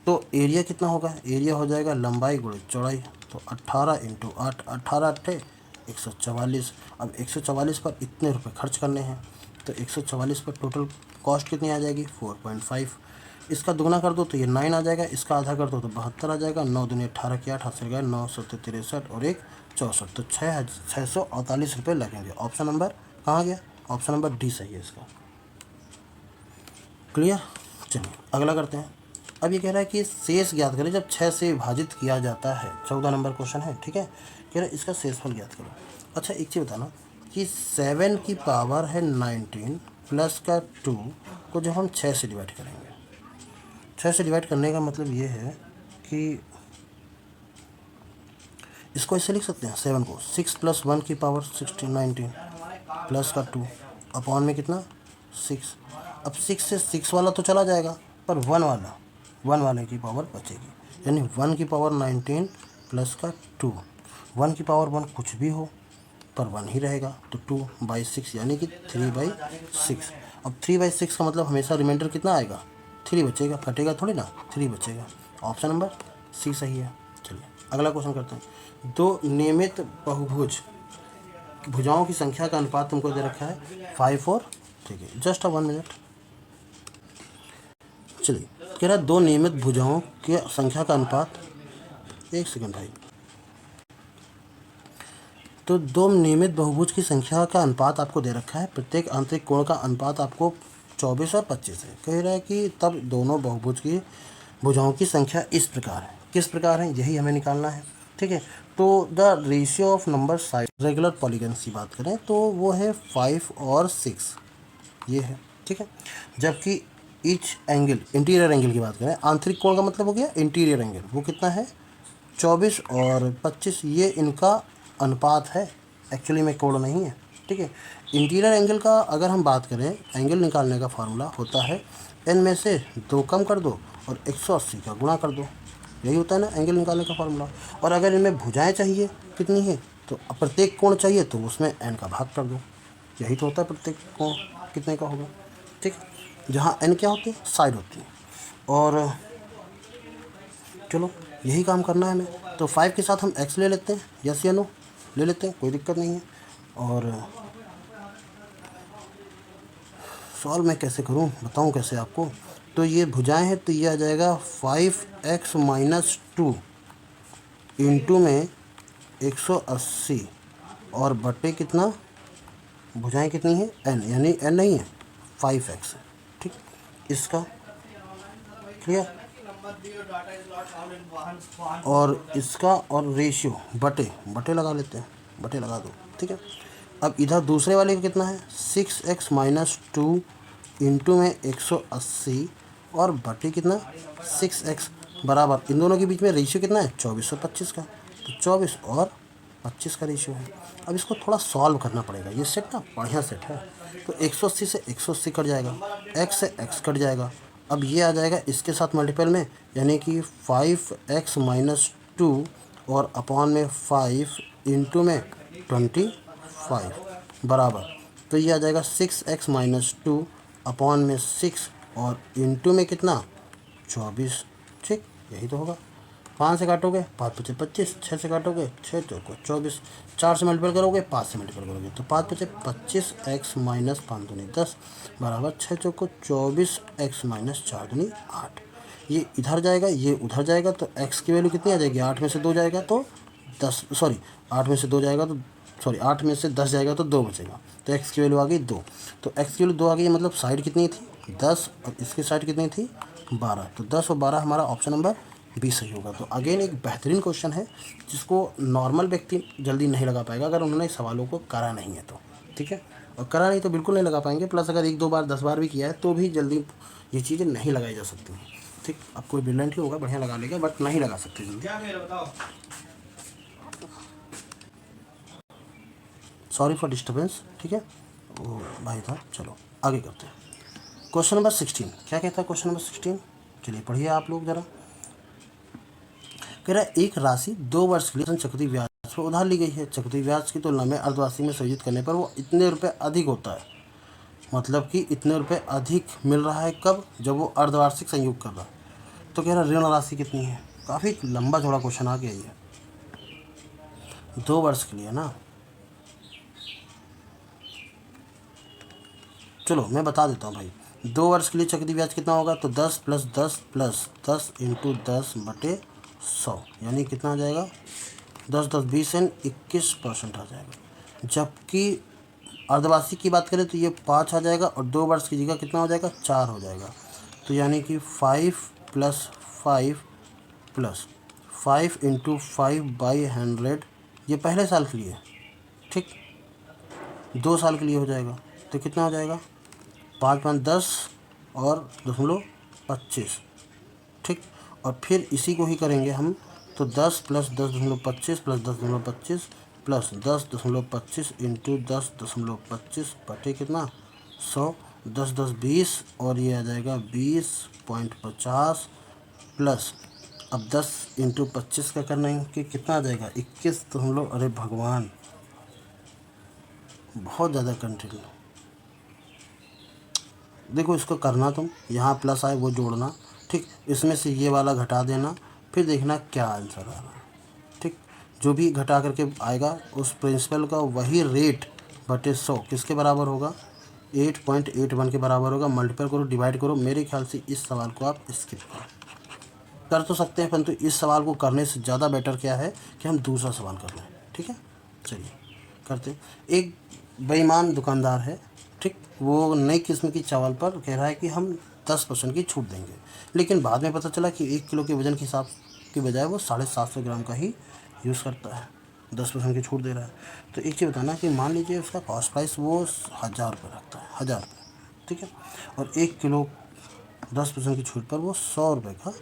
तो एरिया कितना होगा, एरिया हो जाएगा लंबाई गुणे चौड़ाई। तो 18 इंटू 8, 18 8 144। अब 144 पर इतने रुपए खर्च करने हैं, तो 144 पर टोटल कॉस्ट कितनी आ जाएगी 4.5। इसका दुगना कर दो तो ये 9 आ जाएगा, इसका आधा कर दो तो 72 आ जाएगा। 9 दूनी 18 की 8 हाथ से गए, 9 7 63 और 1 64, तो 648 रुपये लगेंगे। ऑप्शन नंबर कहाँ गया, ऑप्शन नंबर डी सही है इसका। क्लियर, चलिए अगला करते हैं। अब ये कह रहा है कि शेष ज्ञात करें जब 6 से विभाजित किया जाता है। 14 नंबर क्वेश्चन है। ठीक है, कह रहा है इसका शेषफल ज्ञात करो। अच्छा एक चीज़ बताना कि 7 की पावर है 19 प्लस का 2 को जब हम 6 से डिवाइड करेंगे, 6 से डिवाइड करने का मतलब ये है कि इसको ऐसे लिख सकते हैं 7 को 6 प्लस 1 की पावर 19 प्लस का 2 अपॉन में कितना 6। अब 6 से 6 वाला तो चला जाएगा, पर 1 वाले की पावर बचेगी, यानी 1 की पावर 19 प्लस का 2। 1 की पावर 1 कुछ भी हो पर 1 ही रहेगा, तो 2/6 यानी कि 3/6। अब 3/6 का मतलब हमेशा रिमाइंडर कितना आएगा 3 बचेगा, कटेगा थोड़ी ना, 3 बचेगा। ऑप्शन नंबर सी सही है। चलिए अगला क्वेश्चन करते हैं। दो नियमित बहुभुज भुजाओं की संख्या का अनुपात तुमको दे रखा है 5 और, ठीक है जस्ट 1 मिनट। चलिए कह रहा है दो नियमित भुजाओं की संख्या का अनुपात, 1 सेकंड भाई। तो दो नियमित बहुभुज की संख्या का अनुपात आपको दे रखा है, प्रत्येक आंतरिक कोण का अनुपात आपको 24 और 25 है। कह रहा है कि तब दोनों बहुभुज की भुजाओं की संख्या इस प्रकार है। किस प्रकार है यही हमें निकालना है। ठीक है, तो the ratio of number side regular polygons की बात करें तो वो है 5 और 6, ये है। ठीक है, जबकि ईच एंगल इंटीरियर एंगल की बात करें, आंतरिक कोण का मतलब हो गया इंटीरियर एंगल, वो कितना है 24 और 25, ये इनका अनुपात है, एक्चुअली में कोण नहीं है। ठीक है, इंटीरियर एंगल का अगर हम बात करें, एंगल निकालने का फार्मूला होता है n में से 2 कम कर दो और 180 का गुणा कर दो, यही होता है ना एंगल निकालने का फार्मूला। और अगर इनमें भुजाएं चाहिए कितनी है, तो प्रत्येक कोण चाहिए तो उसमें n का भाग कर दो, यही तो होता है प्रत्येक कोण कितने का होगा। ठीक, जहाँ n क्या होती है साइड होती है। और चलो यही काम करना है हमें, तो 5 के साथ हम x ले लेते हैं, यस या नो ले लेते हैं, कोई दिक्कत नहीं है। और सॉल्व मैं कैसे करूं बताऊं कैसे आपको, तो ये भुजाएं हैं तो ये आ जाएगा 5x माइनस 2 इंटू में 180 और बटे कितना, भुजाएं कितनी है n, यानी n नहीं है 5x है। ठीक, इसका क्लियर, और इसका और रेशियो बटे लगा लेते हैं, बटे लगा दो। ठीक है, अब इधर दूसरे वाले का कितना है 6x माइनस 2 इंटू में 180 और बटे कितना 6x बराबर, इन दोनों के बीच में रेशियो कितना है 24 और 25 का, तो 24 और 25 का रेशियो है। अब इसको थोड़ा सॉल्व करना पड़ेगा, ये सेट ना बढ़िया सेट है। तो 180 से 180 कट जाएगा, x से x कट जाएगा, अब ये आ जाएगा इसके साथ मल्टीपल में, यानी कि 5x-2 और अपॉन में 5 इंटू में 25 बराबर, तो ये आ जाएगा 6x-2 अपॉन में 6 और इंटू में कितना 24। ठीक, यही तो होगा। 5 से काटोगे 5 पचे 25, 6 से काटोगे 6 चौको 24, 4 से मल्टीपल करोगे 5 से मल्टीपल करोगे तो 5 पचे 25x माइनस 5 दूनी 10 बराबर 6 चौको 24 x माइनस 4 दूनी 8। ये इधर जाएगा ये उधर जाएगा तो x की वैल्यू कितनी आ जाएगी, 8 में से 2 जाएगा तो 10, सॉरी 8 में से 2 जाएगा तो 8 में से 10 जाएगा तो 2 बचेगा, तो x की वैल्यू आ गई 2। तो x की वैल्यू 2 आ गई, मतलब साइड कितनी थी 10 और इसकी साइड कितनी थी 12, तो 10 और 12 हमारा ऑप्शन नंबर बी सही होगा। तो अगेन एक बेहतरीन क्वेश्चन है जिसको नॉर्मल व्यक्ति जल्दी नहीं लगा पाएगा अगर उन्होंने सवालों को करा नहीं है तो, ठीक है, और करा नहीं तो बिल्कुल नहीं लगा पाएंगे, प्लस अगर 1-2 बार 10 बार भी किया है तो भी जल्दी ये चीज़ें नहीं लगाई जा सकती हैं। ठीक, अब कोई ब्रिलियंट ही होगा बढ़िया लगा लेगा, बट नहीं लगा सकते जल्दी। सॉरी फॉर डिस्टर्बेंस, ठीक है, वो भाई था। चलो आगे करते हैं। क्वेश्चन नंबर 16 क्या कहता है क्वेश्चन नंबर 16, चलिए पढ़िए आप लोग ज़रा। कह रहा है एक राशि 2 वर्ष के लिए चक्रवृद्धि ब्याज पर उधार ली गई है। चक्रवृद्धि ब्याज की तुलना में अर्धवार्षिक में संयोजित करने पर वो इतने रुपए अधिक होता है, मतलब कि इतने रुपए अधिक मिल रहा है कब, जब वो अर्धवार्षिक संयोग कर रहा है। तो कह रहा है ऋण राशि कितनी है, काफ़ी लंबा चौड़ा क्वेश्चन आ गया ये, 2 वर्ष के लिए ना। चलो मैं बता देता हूँ भाई, 2 वर्ष के लिए चक्रवृद्धि ब्याज कितना होगा, तो 10 + 10 + 10 × 10/100, यानी कितना आ जाएगा 10 10 20 एंड 21% आ जाएगा। जबकि अर्धवार्षिक की बात करें तो ये 5 आ जाएगा और 2 वर्ष की जगह कितना हो जाएगा 4 हो जाएगा, तो यानी कि 5 + 5 + 5 × 5/100, ये पहले साल के लिए, ठीक, 2 साल के लिए हो जाएगा, तो कितना हो जाएगा 5 × 5 = 10 और 0.25, ठीक, और फिर इसी को ही करेंगे हम, तो 10 + 10.25 + 10.25 + 10.25 × 10.25 बटे कितना 100, 10 10 20 और ये आ जाएगा 20.50 प्लस, अब 10 × 25 का करना है कि कितना आ जाएगा 21, तो हम लोग, अरे भगवान बहुत ज़्यादा कंट्री। देखो इसको करना तुम, यहाँ प्लस आए वो जोड़ना, ठीक, इसमें से ये वाला घटा देना, फिर देखना क्या आंसर आ रहा है, ठीक, जो भी घटा करके आएगा उस प्रिंसिपल का वही रेट बटे 100 किसके बराबर होगा 8.81 के बराबर होगा। मल्टीपल करो डिवाइड करो, मेरे ख्याल से इस सवाल को आप स्किप करो, कर तो सकते हैं परंतु इस सवाल को करने से ज़्यादा बेटर क्या है कि हम दूसरा सवाल कर लें, ठीक है, चलिए करते हैं। एक बेईमान दुकानदार है, ठीक, वो नई किस्म की चावल पर कह रहा है कि हम 10% की छूट देंगे, लेकिन बाद में पता चला कि 1 किलो के वजन के हिसाब के बजाय वो 750 ग्राम का ही यूज़ करता है, 10% की छूट दे रहा है। तो एक चीज़ बताना कि मान लीजिए उसका कॉस्ट प्राइस वो 1000 रुपये रखता है, 1000 रुपये, ठीक है, और 1 किलो 10% की छूट पर वो 100 रुपये का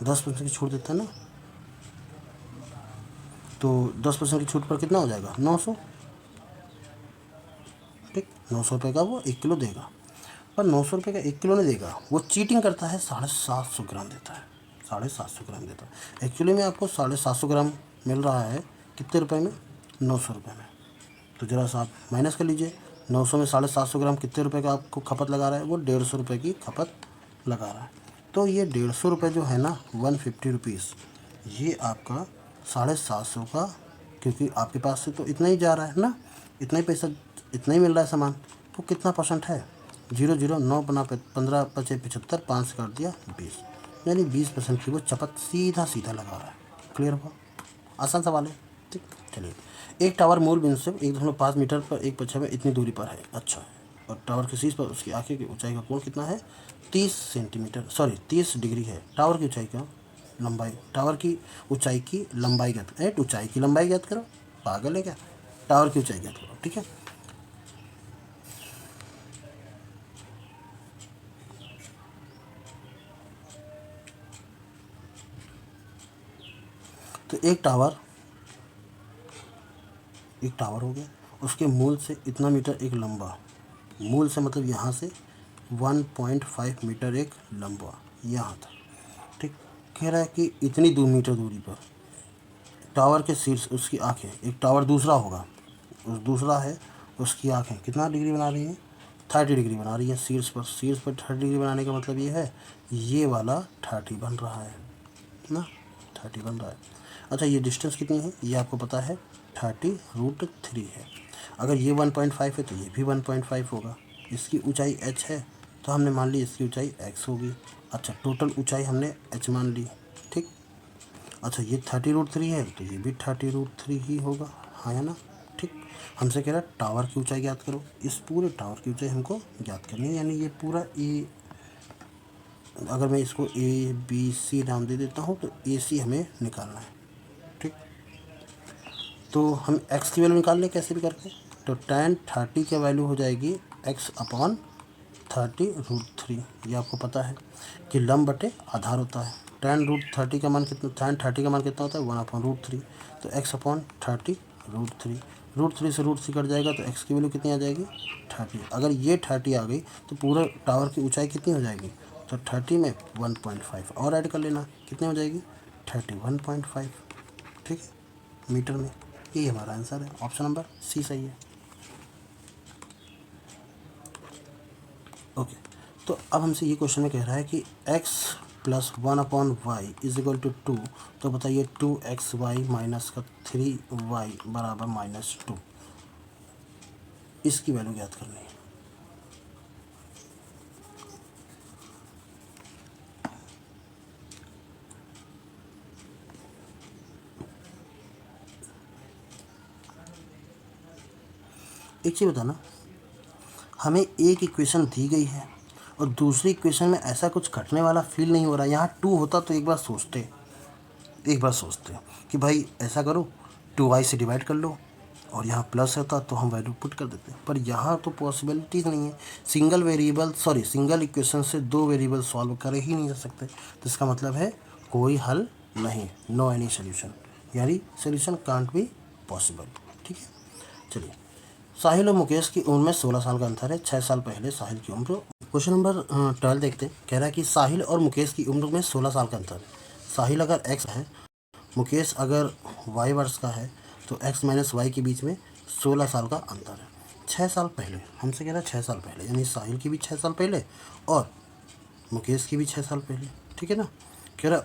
10% की छूट देता है ना, तो 10% की छूट पर कितना हो जाएगा 900, ठीक, 900 रुपये का वो 1 किलो देगा, पर 900 रुपये का 1 किलो नहीं देगा, वो चीटिंग करता है, 750 ग्राम देता है, 750 ग्राम देता है। एक्चुअली में आपको 750 ग्राम मिल रहा है कितने रुपए में 900 रुपये में, तो ज़रा सा आप माइनस कर लीजिए, 900 में 750 ग्राम कितने रुपए का आपको खपत लगा रहा है, वो 150 रुपये की खपत लगा रहा है। तो ये 150 रुपये जो है ना 150 रुपीज़, ये आपका 750 का, क्योंकि आपके पास से तो इतना ही जा रहा है ना, इतना ही पैसा, इतना ही मिल रहा है सामान, तो कितना % है 0 9 बना 15 5 75, 5 से काट दिया 20, यानी 20% की वो चपत सीधा सीधा लगा रहा है। क्लियर हुआ, आसान सवाल है, ठीक, चलिए। एक टावर मूल बिंदु से 1.5 मीटर पर एक पक्षा में इतनी दूरी पर है, अच्छा है, और टावर के शीर्ष पर उसकी आंखें की ऊंचाई का कोण कितना है 30 सेंटीमीटर, सॉरी 30 डिग्री है। टावर की ऊंचाई का लंबाई, टावर की ऊंचाई की लंबाई ज्ञात करो, ऊंचाई की लंबाई ज्ञात करो, पागल है क्या, टावर की ऊंचाई ज्ञात करो, ठीक है। तो एक टावर हो गया उसके मूल से इतना मीटर एक लंबा, मूल से मतलब यहाँ से 1.5 मीटर एक लंबा यहाँ था, ठीक। कह रहा है कि इतनी 2 मीटर दूरी पर टावर के शीर्ष उसकी आंखें, एक टावर दूसरा होगा, उस दूसरा है उसकी आंखें कितना डिग्री बना रही हैं, 30 डिग्री बना रही है शीर्ष पर। शीर्ष पर 30 डिग्री बनाने का मतलब ये है ये वाला 30 बन रहा है ना, 30 बन रहा है। अच्छा ये डिस्टेंस कितनी है ये आपको पता है, 30√3 है। अगर ये 1.5 है तो ये भी 1.5 होगा। इसकी ऊंचाई h है तो हमने मान ली इसकी ऊंचाई x होगी। अच्छा टोटल ऊंचाई हमने h मान ली, ठीक। अच्छा ये 30√3 है तो ये भी 30√3 ही होगा, हाँ है ना, ठीक। हमसे कह रहा है टावर की ऊंचाई ज्ञात करो। इस पूरे टावर की ऊंचाई हमको ज्ञात करनी है, यानी ये पूरा ए, अगर मैं इसको ABC नाम दे देता हूँ तो AC हमें निकालना है, ठीक। तो हम x की वैल्यू निकाल लें कैसे भी करके। तो tan 30 की वैल्यू हो जाएगी x/30√3। ये आपको पता है कि लंब बटे आधार होता है। tan√30 का मान कितना, tan 30 का मान कितना होता है 1/√3। तो x/30√3, √3 से √3 कट जाएगा तो x की वैल्यू कितनी आ जाएगी 30। अगर ये 30 आ गई तो पूरा टावर की ऊंचाई कितनी हो जाएगी, तो 30 में 1.5 और ऐड कर लेना, कितनी हो जाएगी 31.5, ठीक है, मीटर में। ये हमारा आंसर है, ऑप्शन नंबर सी सही है। ओके, तो अब हमसे ये क्वेश्चन में कह रहा है कि x + 1/y = 2। तो बताइए 2xy माइनस का 3y बराबर -2, इसकी वैल्यू ज्ञात करनी है। एक चीज़ बताना, हमें एक इक्वेशन दी गई है और दूसरी इक्वेशन में ऐसा कुछ घटने वाला फील नहीं हो रहा। यहाँ 2 होता तो एक बार सोचते कि भाई ऐसा करो 2y से डिवाइड कर लो, और यहाँ प्लस होता तो हम वैल्यू पुट कर देते, पर यहाँ तो पॉसिबिलिटीज़ नहीं है। सिंगल इक्वेशन से 2 वेरिएबल सॉल्व कर ही नहीं जा सकते, तो इसका मतलब है कोई हल नहीं, नो एनी सोल्यूशन, यानी सोल्यूशन कांट बी पॉसिबल, ठीक है। चलिए, साहिल और मुकेश की उम्र में 16 साल का अंतर है। 6 साल पहले साहिल की उम्र, क्वेश्चन नंबर 12 देखते हैं। कह रहा है कि साहिल और मुकेश की उम्र में 16 साल का अंतर है। साहिल अगर x है, मुकेश अगर y वर्ष का है, तो x - y के बीच में 16 साल का अंतर है। 6 साल पहले, हमसे कह रहा है 6 साल पहले, यानी साहिल की भी 6 साल पहले और मुकेश की भी 6 साल पहले, ठीक है ना। कह रहा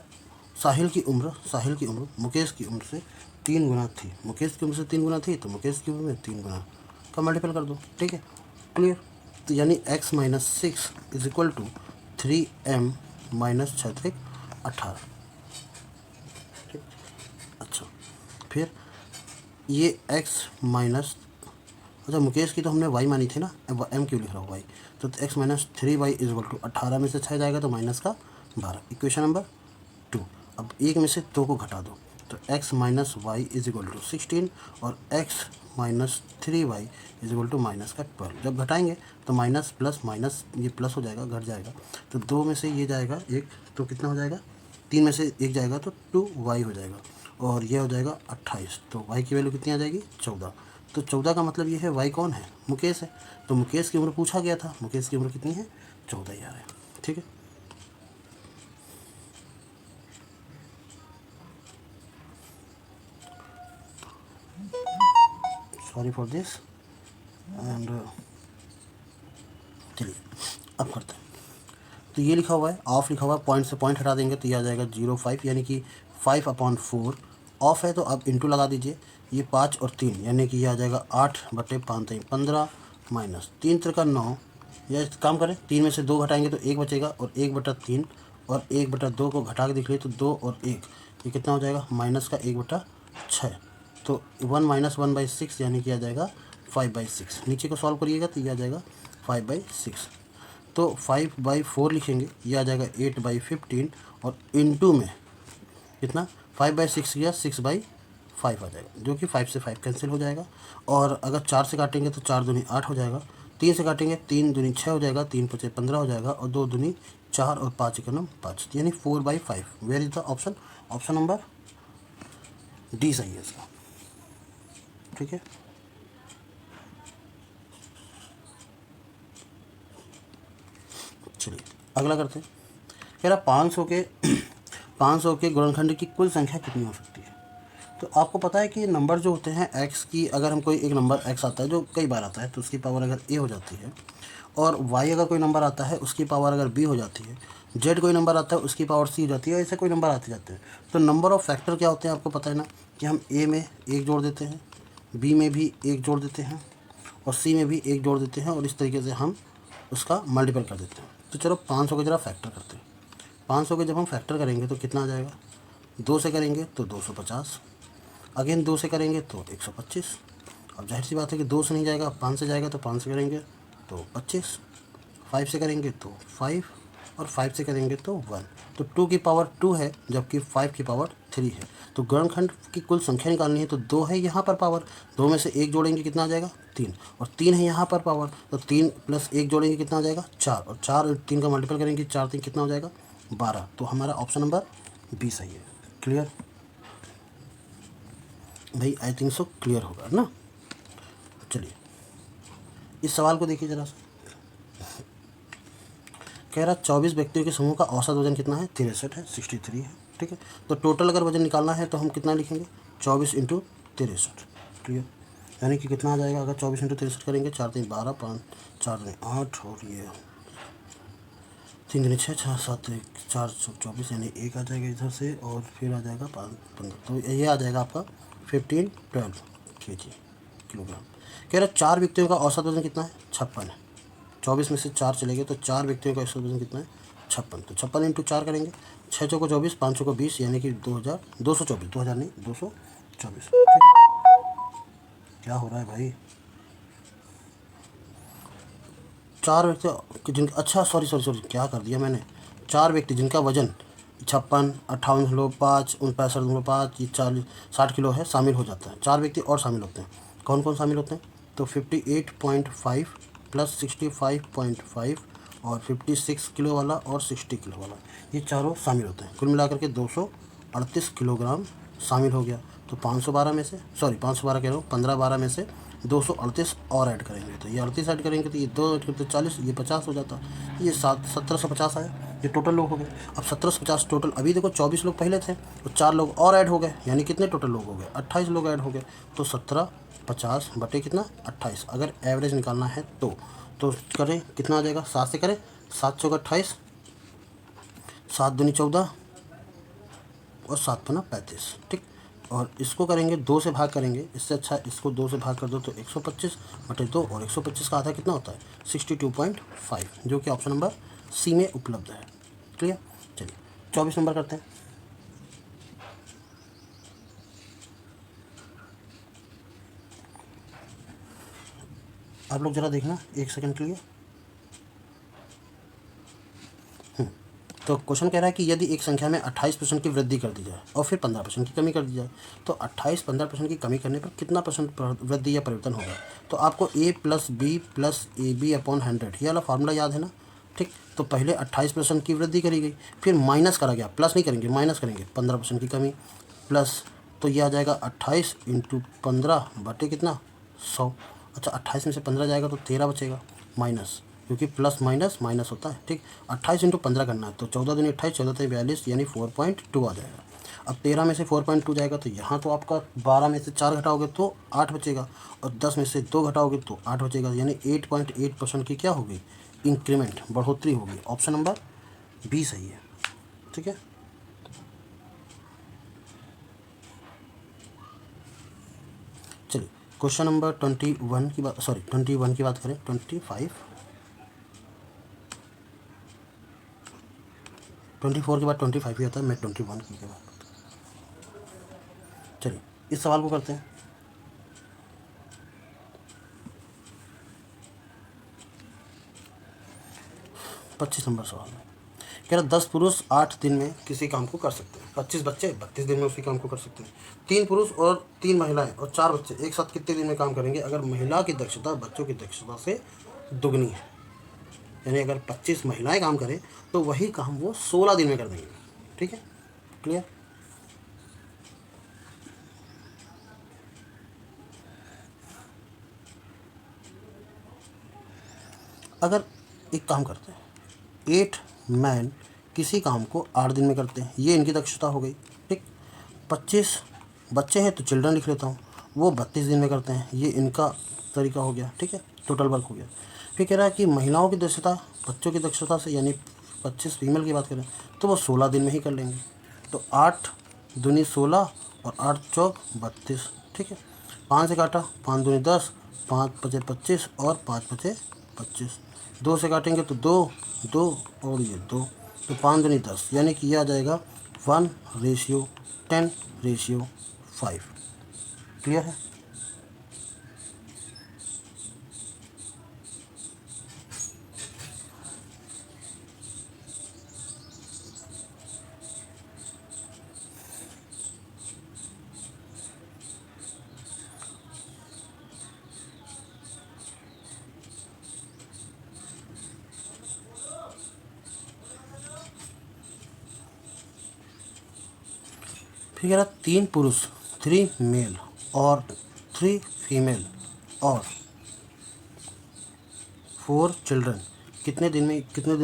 साहिल की उम्र मुकेश की उम्र से 3 गुना थी। मुकेश की उम्र से 3 गुना थी तो मुकेश की उम्र में 3 गुना का मल्टीपल कर दो, ठीक है, क्लियर। तो यानी x - 6 = 3m - 6 = 18, ठीक। अच्छा फिर ये x माइनस, अच्छा मुकेश की तो हमने y मानी थी ना, m क्यों लिख रहा हूँ y, तो x - 3y = 18 में से 6 जाएगा तो -12, इक्वेशन नंबर 2। अब एक में से 2 को घटा दो, तो x - y = 16 और x - 3y = -12। जब घटाएंगे तो माइनस प्लस माइनस ये प्लस हो जाएगा, घट जाएगा, तो 2 में से ये जाएगा 1 तो कितना हो जाएगा, 3 में से 1 जाएगा तो 2y हो जाएगा, और ये हो जाएगा 28, तो y की वैल्यू कितनी आ जाएगी 14। तो 14 का मतलब ये है y कौन है, मुकेश है। तो मुकेश की उम्र पूछा गया था, मुकेश की उम्र कितनी है 14 यार है, ठीक है। सॉरी फॉर दिस एंड चलिए अब करते हैं। तो ये लिखा हुआ है ऑफ, लिखा हुआ है, पॉइंट से पॉइंट हटा देंगे तो ये आ जाएगा 0.5, यानी कि 5/4 ऑफ है तो आप इंटू लगा दीजिए। ये 5 और 3 यानी कि ये आ जाएगा 8/5 15 माइनस 3 3 9। या काम करें, 3 में से 2 घटाएंगे तो 1 बचेगा, और 1/3 और 1/2 को घटा के देख लिए तो 2 और 1 ये कितना हो जाएगा माइनस का 1/6। तो 1 - 1/6 यानी कि आ जाएगा 5/6। नीचे को सॉल्व करिएगा तो ये आ जाएगा 5/6। तो 5/4 लिखेंगे, ये आ जाएगा 8/15, और इनटू में कितना 5/6 या 6/5 आ जाएगा, जो कि 5 से 5 कैंसिल हो जाएगा। और अगर 4 से काटेंगे तो 4 दूनी 8 हो जाएगा, 3 से काटेंगे 3 दूनी 6 हो जाएगा, 3 5 15 हो जाएगा, और 2 दूनी 4 और 5 1 5, यानी 4/5। Where is the option, option number D सही है इसका, ठीक है। चलिए अगला करते हैं। कह रहा 500 के 500 के गुणनखंड की कुल संख्या कितनी हो सकती है। तो आपको पता है कि नंबर जो होते हैं x की, अगर हम कोई एक नंबर x आता है जो कई बार आता है तो उसकी पावर अगर a हो जाती है, और y अगर कोई नंबर आता है उसकी पावर अगर b हो जाती है, z कोई नंबर आता है उसकी पावर c हो जाती है, ऐसे कोई नंबर आते जाते हैं। तो नंबर ऑफ फैक्टर क्या होते हैं आपको पता है ना, कि हम a में एक जोड़ देते हैं, b में भी एक जोड़ देते हैं, और c में भी एक जोड़ देते हैं, और इस तरीके से हम उसका मल्टीपल कर देते हैं। तो चलो 500 को ज़रा फैक्टर करते हैं। 500 के जब हम फैक्टर करेंगे तो कितना आ जाएगा, 2 से करेंगे तो 250, अगेन 2 से करेंगे तो 125। अब जाहिर सी बात है कि 2 से नहीं जाएगा, 5 से जाएगा, तो 5 से करेंगे तो 25, 5 से करेंगे तो 5, और 5 से करेंगे तो 1। तो 2 की पावर 2 है जबकि 5 की पावर 3 है। तो गुणनखंड की कुल संख्या निकालनी है तो 2 है यहाँ पर पावर, 2 में से 1 जोड़ेंगे कितना आ जाएगा 3, और 3 है यहाँ पर पावर, तो 3 प्लस 1 जोड़ेंगे कितना आ जाएगा 4, और 4 और 3 का मल्टीपल करेंगे, 4 3 कितना हो जाएगा 12। तो हमारा ऑप्शन नंबर बी सही है। क्लियर भाई, आई थिंक सो क्लियर होगा ना। चलिए इस सवाल को देखिए ज़रा सा। कह रहा 24 व्यक्तियों के समूह का औसत वजन कितना है, 63 है, 63 है। ठीक है, तो टोटल अगर वजन निकालना है तो हम कितना लिखेंगे, 24 इंटू 63। क्लियर, यानी कि कितना आ जाएगा, अगर 24 इंटू 63 करेंगे, 4 3 12, 5 4 2 8, और ये 3 3 6 6 7 1 4 24, यानी एक आ जाएगा इधर से, और फिर आ जाएगा 5 15, तो ये आ जाएगा आपका 12 kg किलोग्राम। कह रहा 4 व्यक्तियों का औसत वजन कितना है, 56 है। 24 में से 4 चलेंगे तो 4 व्यक्तियों का औसत वजन कितना है, 56। तो 56 इंटू 4 करेंगे, 6 चौको 24, 5 चौको 20, यानी कि 224, 2000 नहीं 224। ठीक है, क्या हो रहा है भाई, 4 व्यक्ति जिनका, अच्छा सॉरी सॉरी सॉरी क्या कर दिया मैंने, 4 व्यक्ति जिनका वजन 56, 58 किलो 5, 65.5, ये 40 60 किलो है, शामिल हो जाता है। 4 व्यक्ति और शामिल होते हैं, कौन कौन शामिल होते हैं, तो 58.5 प्लस 65.5 और 56 किलो वाला और 60 किलो वाला, ये चारों शामिल होते हैं। कुल मिलाकर के 238 किलोग्राम शामिल हो गया। तो 512 में से, सॉरी 512 कह रहा हूँ, 15 12 में से 238 और ऐड करेंगे, तो ये 38 ऐड करेंगे, तो ये 2 ऐड करते 40, ये 50 हो जाता, ये 1750 आया। ये टोटल लोग हो गए। अब 1750 टोटल, अभी देखो 24 लोग पहले थे, तो 4 लोग और ऐड हो गए, यानी कितने टोटल लोग हो गए, 28 लोग ऐड हो गए। तो 1750 बटे कितना 28, अगर एवरेज निकालना है तो करें कितना आ जाएगा, 7 से करें, 7 चौका 28, 7 दूनी 14, और 7 पना 35। ठीक, और इसको करेंगे 2 से भाग करेंगे, इससे अच्छा इसको 2 से भाग कर दो तो 125 बटे 2, और 125 का आधा कितना होता है 62.5, जो कि ऑप्शन नंबर सी में उपलब्ध है। क्लियर, चलिए 24 नंबर करते हैं। आप लोग ज़रा देखना 1 सेकंड के लिए। तो क्वेश्चन कह रहा है कि यदि एक संख्या में 28% की वृद्धि कर दी जाए और फिर 15% की कमी कर दी जाए, तो 28-15% की कमी करने पर कितना परसेंट वृद्धि या परिवर्तन होगा। तो आपको a plus B plus A B upon 100 ये वाला फार्मूला याद है ना। ठीक, तो पहले 28% की वृद्धि करी गई, फिर माइनस करा गया, प्लस नहीं करेंगे माइनस करेंगे, 15% की कमी प्लस, तो ये आ जाएगा 28 इंटू 15 बटे कितना 100। अच्छा 28 में से 15 जाएगा तो 13 बचेगा, माइनस, क्योंकि प्लस माइनस माइनस होता है। ठीक, 28 इंटू 15 करना है, तो 14 दूनी 28, 14 तीन 42, यानी 4.2 आ जाएगा। अब 13 में से 4.2 जाएगा तो यहाँ तो आपका 12 में से 4 घटाओगे तो 8 बचेगा, और 10 में से 2 घटाओगे तो 8 बचेगा, यानी 8.8% की क्या होगी, इंक्रीमेंट, बढ़ोतरी होगी। ऑप्शन नंबर बी सही है। ठीक है, चलिए क्वेश्चन नंबर 21 की बात, सॉरी 21 की बात करें, 24 के बाद 25 ही आता है, मैं 21 की बात। चलिए इस सवाल को करते हैं। 25 नंबर सवाल है, कह रहा 10 पुरुष 8 दिन में किसी काम को कर सकते हैं, 25 बच्चे 32 दिन में उसी काम को कर सकते हैं। 3 पुरुष और 3 महिलाएं और 4 बच्चे एक साथ कितने दिन में काम करेंगे अगर महिला की दक्षता बच्चों की दक्षता से दुगनी है। यानी अगर 25 महिलाएं काम करें तो वही काम वो 16 दिन में कर देंगे। ठीक है, क्लियर। अगर एक काम करते हैं, 8 मैन किसी काम को 8 दिन में करते हैं, ये इनकी दक्षता हो गई। ठीक, 25 बच्चे हैं तो चिल्ड्रन लिख लेता हूँ, वो 32 दिन में करते हैं, ये इनका तरीका हो गया। ठीक है, टोटल वर्क हो गया। फिर कह रहा है कि महिलाओं की दक्षता बच्चों की दक्षता से, यानी 25 फीमेल की बात करें तो वो 16 दिन में ही कर लेंगे। तो 8 दूनी 16 और 8 चौक 32। ठीक है, 5 से काटा, 5 दूनी 10, 5 पचे 25 और 5 पचे 25। 2 से काटेंगे तो 2 2 और ये 2, तो 5 दूनी 10, यानी कि यह आ जाएगा 1:10:5। क्लियर है? फिर कह रहा 3 पुरुष 3 मेल और 3 फीमेल और 4 चिल्ड्रन कितने दिन में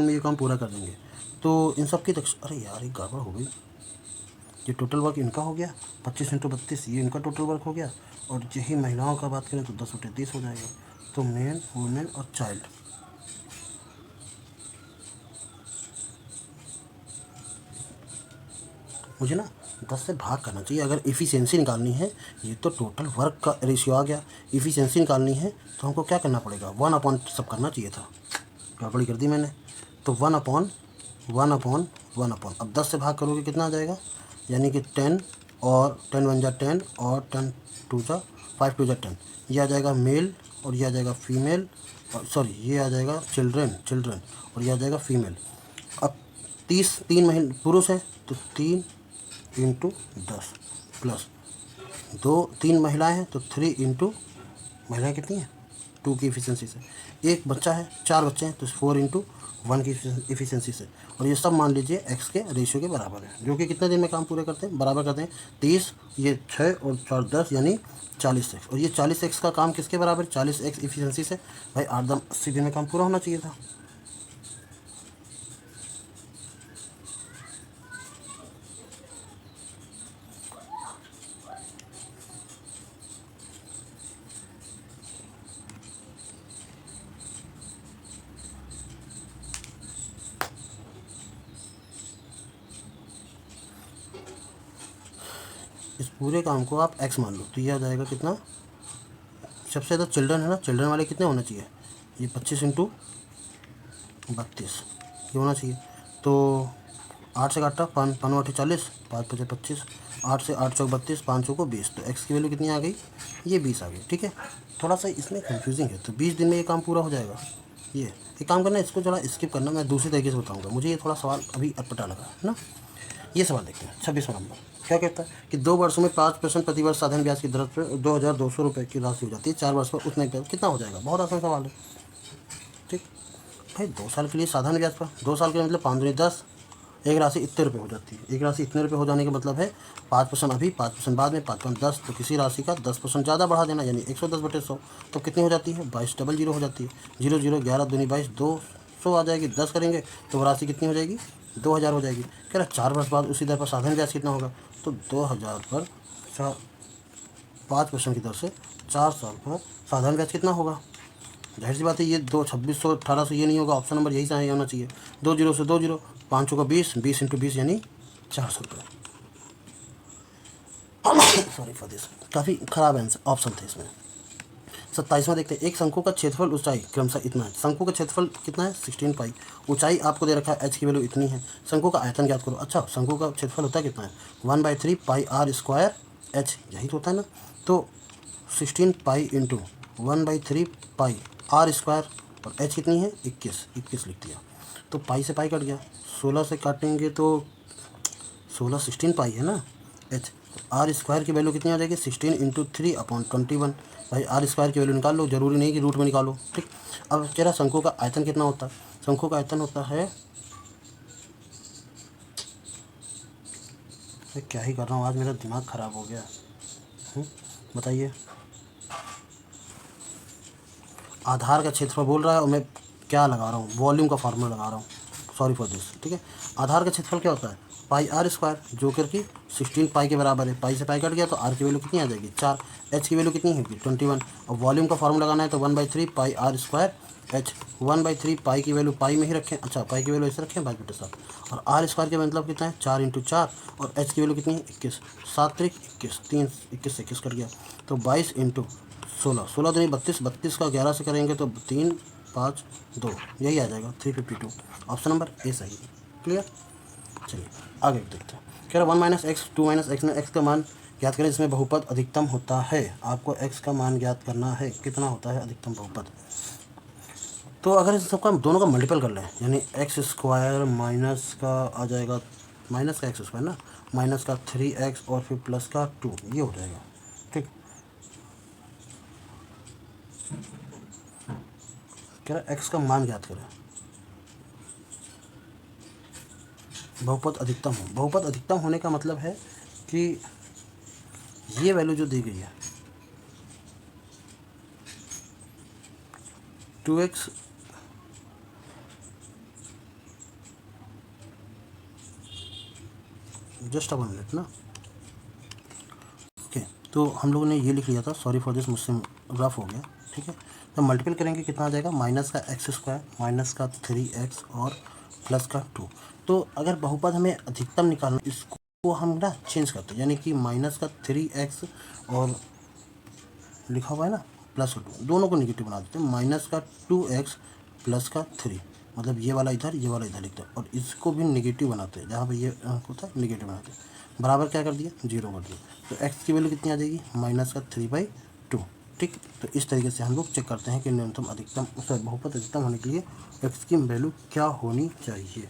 ये काम पूरा कर देंगे। तो इन सब की अरे यार ये गड़बड़ हो गई। ये टोटल वर्क इनका हो गया 25 × 32, ये इनका टोटल वर्क हो गया। और यही महिलाओं का बात करें तो 10/30 हो जाएगा। तो मेन, वुमेन और चाइल्ड, मुझे ना 10 से भाग करना चाहिए अगर इफ़िशियंसी निकालनी है। ये तो टोटल वर्क का रेशियो आ गया, इफ़िशियंसी निकालनी है तो हमको क्या करना पड़ेगा, 1 सब करना चाहिए था, गड़बड़ी कर दी मैंने। तो 1/1/1/1। अब 10 से भाग करोगे कितना आ जाएगा, यानी कि 10 और 10 1 जा 10 और 10 2 जा 5 2 जा 10, ये आ जाएगा मेल और ये आ जाएगा फीमेल, और सॉरी ये आ जाएगा चिल्ड्रन और ये आ जाएगा फीमेल। अब 3 महीने पुरुष हैं तो 3 × 10 प्लस 3 महिलाएं हैं तो 3 × महिलाएं कितनी हैं 2 की इफ़िशियंसी से, एक बच्चा है 4 बच्चे हैं तो 4 × 1 की इफ़िशियंसी से। और ये सब मान लीजिए x के रेशियो के बराबर है, जो कि कितने दिन में काम पूरे करते हैं, बराबर करते हैं 30, ये 6 और 4 10 यानी 40x। और ये 40x का काम किसके बराबर, 40x इफ़िशियंसी से। भाई 8-10 दिन में काम पूरा होना चाहिए था। इस पूरे काम को आप x मान लो तो ये आ जाएगा कितना, सबसे ज़्यादा चिल्ड्रन है ना, चिल्ड्रन वाले कितने होने चाहिए, ये 25 × 32 ये होना चाहिए। तो 8 से काटा, 5 5 8 40, 5 5 25, 8 से 8 चौक 32, 5 चौको 20, तो x की वैल्यू कितनी आ गई, ये 20 आ गई। ठीक है, थोड़ा सा इसमें कंफ्यूजिंग है, तो 20 दिन में ये काम पूरा हो जाएगा। ये एक काम करना, इसको थोड़ा स्किप करना, मैं दूसरी तरीके से बताऊँगा, मुझे ये थोड़ा सवाल अभी अटपटा लगा है ना। ये सवाल देखते हैं 26वां नंबर, क्या कहता है कि 2 वर्षों में 5% प्रति वर्ष साधारण ब्याज की दर पर 2200 रुपये की राशि हो जाती है, 4 वर्ष पर उतना ब्याज कितना हो जाएगा। बहुत आसान सवाल है। ठीक भाई, 2 साल के लिए साधारण ब्याज पर, 2 साल के लिए मतलब 5 दूनी 10, एक राशि इतने रुपये हो जाती है। एक राशि इतने रुपये हो जाने का मतलब है 5% अभी, 5% बाद में, 5 5 10, तो किसी राशि का 10% ज़्यादा बढ़ा देना, यानी 110/100। तो कितनी हो जाती है, 2200 हो जाती है। 0 0 11 दूनी 22, 200 आ जाएगी। 10 करेंगे तो वो राशि कितनी हो जाएगी, 2000 हो जाएगी। कह रहा 4 वर्ष बाद उसी दर पर साधारण ब्याज कितना होगा, तो 2000 पर 5% की दर से 4 साल पर साधारण ब्याज कितना होगा। जाहिर सी बात है ये 2600 1800 ये नहीं होगा, ऑप्शन नंबर यही चाहिए होना चाहिए। 2 0 से 2 0, 5 का 20, 20 × 20 यानी 400 रुपये। सॉरी फॉर दिस, काफ़ी ख़राब आंसर ऑप्शन थे इसमें। 27वां देखते हैं, एक शंकु का क्षेत्रफल ऊंचाई क्रमशः इतना है। शंकु का क्षेत्रफल कितना है 16 पाई, ऊंचाई आपको दे रखा है h की वैल्यू इतनी है। शंकु का आयतन ज्ञात करो। अच्छा, शंकु का क्षेत्रफल होता है कितना है, 1/3 पाई r स्क्वायर h, यही तो होता है ना। तो 16 पाई × 1/3 पाई r स्क्वायर, और h कितनी है 21 लिख दिया। तो पाई से पाई कट गया, 16 से काटेंगे तो 16 पाई है ना h। आर स्क्वायर की वैल्यू कितनी आ जाएगी, 16 × 3/21। भाई आर स्क्वायर की वैल्यू निकाल लो, जरूरी नहीं कि रूट में निकालो। ठीक, अब कह रहा शंकु का आयतन कितना होता है। शंकु का आयतन होता है, मैं क्या ही कर रहा हूँ आज, मेरा दिमाग ख़राब हो गया। बताइए, आधार का क्षेत्रफल बोल रहा है और मैं क्या लगा रहा हूँ, वॉल्यूम का फार्मूला लगा रहा हूँ। सॉरी फॉर दिस, ठीक है। आधार का क्षेत्रफल क्या होता है, पाई आर स्क्वायर, जो कि 16 पाई के बराबर है। पाई से पाई कट गया तो आर की वैल्यू कितनी आ जाएगी 4, एच की वैल्यू कितनी होगी 21। अब वॉल्यूम का फॉर्मूला लगाना है तो 1/3 पाई आर स्क्वायर एच। 1/3 पाई की वैल्यू पाई में ही रखें, अच्छा पाई की वैल्यू ऐसे रखें 5/7, और आर स्क्वायर के मतलब कितना है 4 × 4, और एच की वैल्यू कितनी है 21, 7 × 21, 3 21 21 कट गया तो 22 × 16, 16 दूनी 32, 32 का 11 से करेंगे तो 3 5 2, यही आ जाएगा 352। ऑप्शन नंबर ए सही है। क्लियर। चलिए आगे देखते हैं। कह रहा 1 - x 2 - x में x का मान ज्ञात करें जिसमें बहुपद अधिकतम होता है। आपको x का मान ज्ञात करना है, कितना होता है अधिकतम बहुपद। तो अगर इस सबका दोनों का मल्टीपल कर लें, यानी एक्स स्क्वायर माइनस का आ जाएगा, माइनस का एक्स स्क्वायर ना, माइनस का 3x और फिर प्लस का 2, ये हो जाएगा, ठीक। कह रहा एक्स का मान ज्ञात करें, बहुपद अधिकतम हो। बहुपद अधिकतम होने का मतलब है कि ये वैल्यू जो दी गई है 2x, जस्ट अ मिनट ना, ओके। तो हम लोगों ने ये लिख लिया था, सॉरी फॉर दिस, मुझसे रफ हो गया, ठीक है। तो मल्टीपल करेंगे कितना आ जाएगा, माइनस का एक्स स्क्वायर माइनस का 3x और प्लस का 2। तो अगर बहुपद हमें अधिकतम निकालना, इसको हम ना चेंज करते हैं, यानी कि माइनस का 3x और लिखा हुआ है ना प्लस का 2, दोनों को निगेटिव बना देते हैं। माइनस का 2x प्लस का 3, मतलब ये वाला इधर ये वाला इधर लिखते हैं, और इसको भी निगेटिव बनाते हैं, जहाँ पे ये होता है निगेटिव बनाते हैं, बराबर क्या कर दिया 0 कर दिया। तो x की वैल्यू कितनी आ जाएगी, माइनस का 3/2, ठीक। तो इस तरीके से हम लोग चेक करते हैं कि न्यूनतम अधिकतम, सॉरी बहुपद अधिकतम होने के लिए x की वैल्यू क्या होनी चाहिए।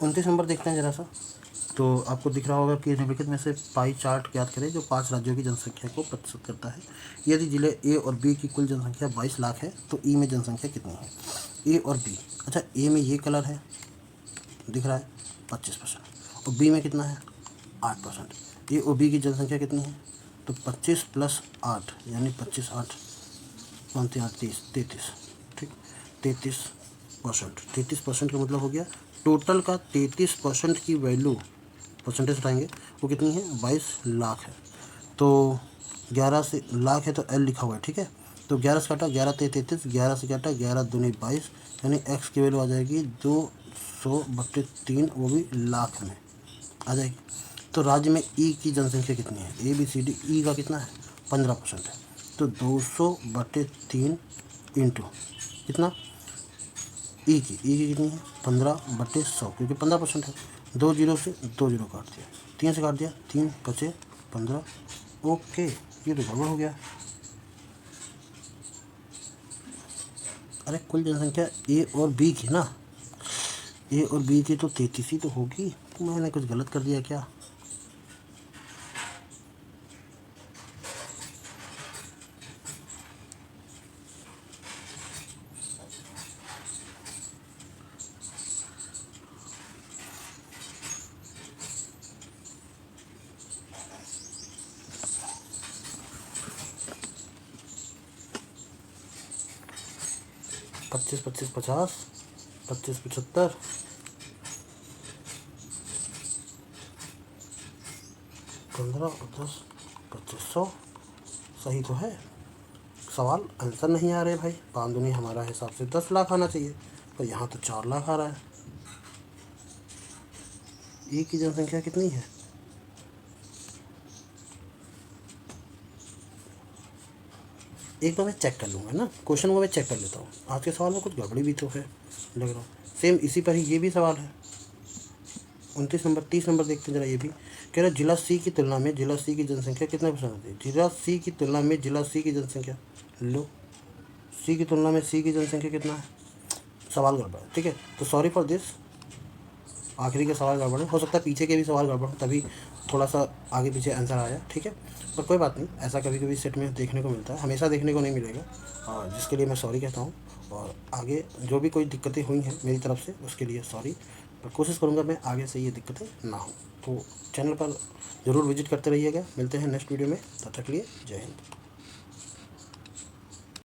29 नंबर देखते हैं ज़रा सा। तो आपको दिख रहा होगा कि निम्नलिखित में से पाई चार्ट ज्ञात करें जो 5 राज्यों की जनसंख्या को प्रतिशत करता है। यदि जिले ए और बी की कुल जनसंख्या 22 लाख है तो ई में जनसंख्या कितनी है। ए और बी, अच्छा ए में ये कलर है दिख रहा है 25%, और बी में कितना है 8%। ए और बी की जनसंख्या कितनी है, तो 25 + 8 यानी 25 8 33, ठीक। 33%, 33% का मतलब हो गया टोटल का 33% की वैल्यू, परसेंटेज हटाएंगे, वो कितनी है 22 लाख है। तो 11 से लाख है तो एल लिखा हुआ है, ठीक है। तो 11 से काटा 11 × 33, 11 से काटा 11 दूनी 22, यानी एक्स की वैल्यू आ जाएगी 200/3, वो भी लाख में आ जाएगी। तो राज्य में ई की जनसंख्या कितनी है, ए बी सी डी, ई का कितना है 15% है, तो 200/3 इंटू कितना ई की कितनी है 15/100, क्योंकि 15% है। 2 जीरो से 2 जीरो काट दिया, 3 से काट दिया 3 बचे 15, ओके। ये तो गड़बड़ हो गया। अरे कुल जनसंख्या ए और बी की ना, ए और बी की तो 33 ही तो होगी, मैंने कुछ गलत कर दिया क्या। पच्चीस 25 50, 25 75, 15 और 10 2500, सही तो है। सवाल आंसर नहीं आ रहे भाई, 5 दूनी हमारा हिसाब से 10 लाख आना चाहिए, पर यहाँ तो 4 लाख आ रहा है। ए की जनसंख्या कितनी है, एक बार मैं चेक कर लूँगा ना, क्वेश्चन को मैं चेक कर लेता हूँ। आज के सवाल में कुछ गड़बड़ी भी तो है लग रहा, सेम इसी पर ही ये भी सवाल है। 29 नंबर 30 नंबर देखते हैं जरा, ये भी कह रहा जिला सी की तुलना में जिला सी की जनसंख्या कितने % होती है। जिला सी की तुलना में जिला सी की जनसंख्या, लो सी की तुलना में सी की जनसंख्या कितना है, सवाल गड़बड़ है, ठीक है। तो सॉरी फॉर दिस, आखिरी के सवाल गड़बड़ है, हो सकता है पीछे के भी सवाल गड़बड़ हो, तभी थोड़ा सा आगे पीछे आंसर आया, ठीक है। पर कोई बात नहीं, ऐसा कभी कभी सेट में देखने को मिलता है, हमेशा देखने को नहीं मिलेगा, और जिसके लिए मैं सॉरी कहता हूँ। और आगे जो भी कोई दिक्कतें हुई हैं मेरी तरफ से उसके लिए सॉरी। पर कोशिश करूँगा मैं आगे से ये दिक्कतें ना हो। तो चैनल पर ज़रूर विजिट करते रहिएगा। मिलते हैं नेक्स्ट वीडियो में, तब तक के लिए जय हिंद।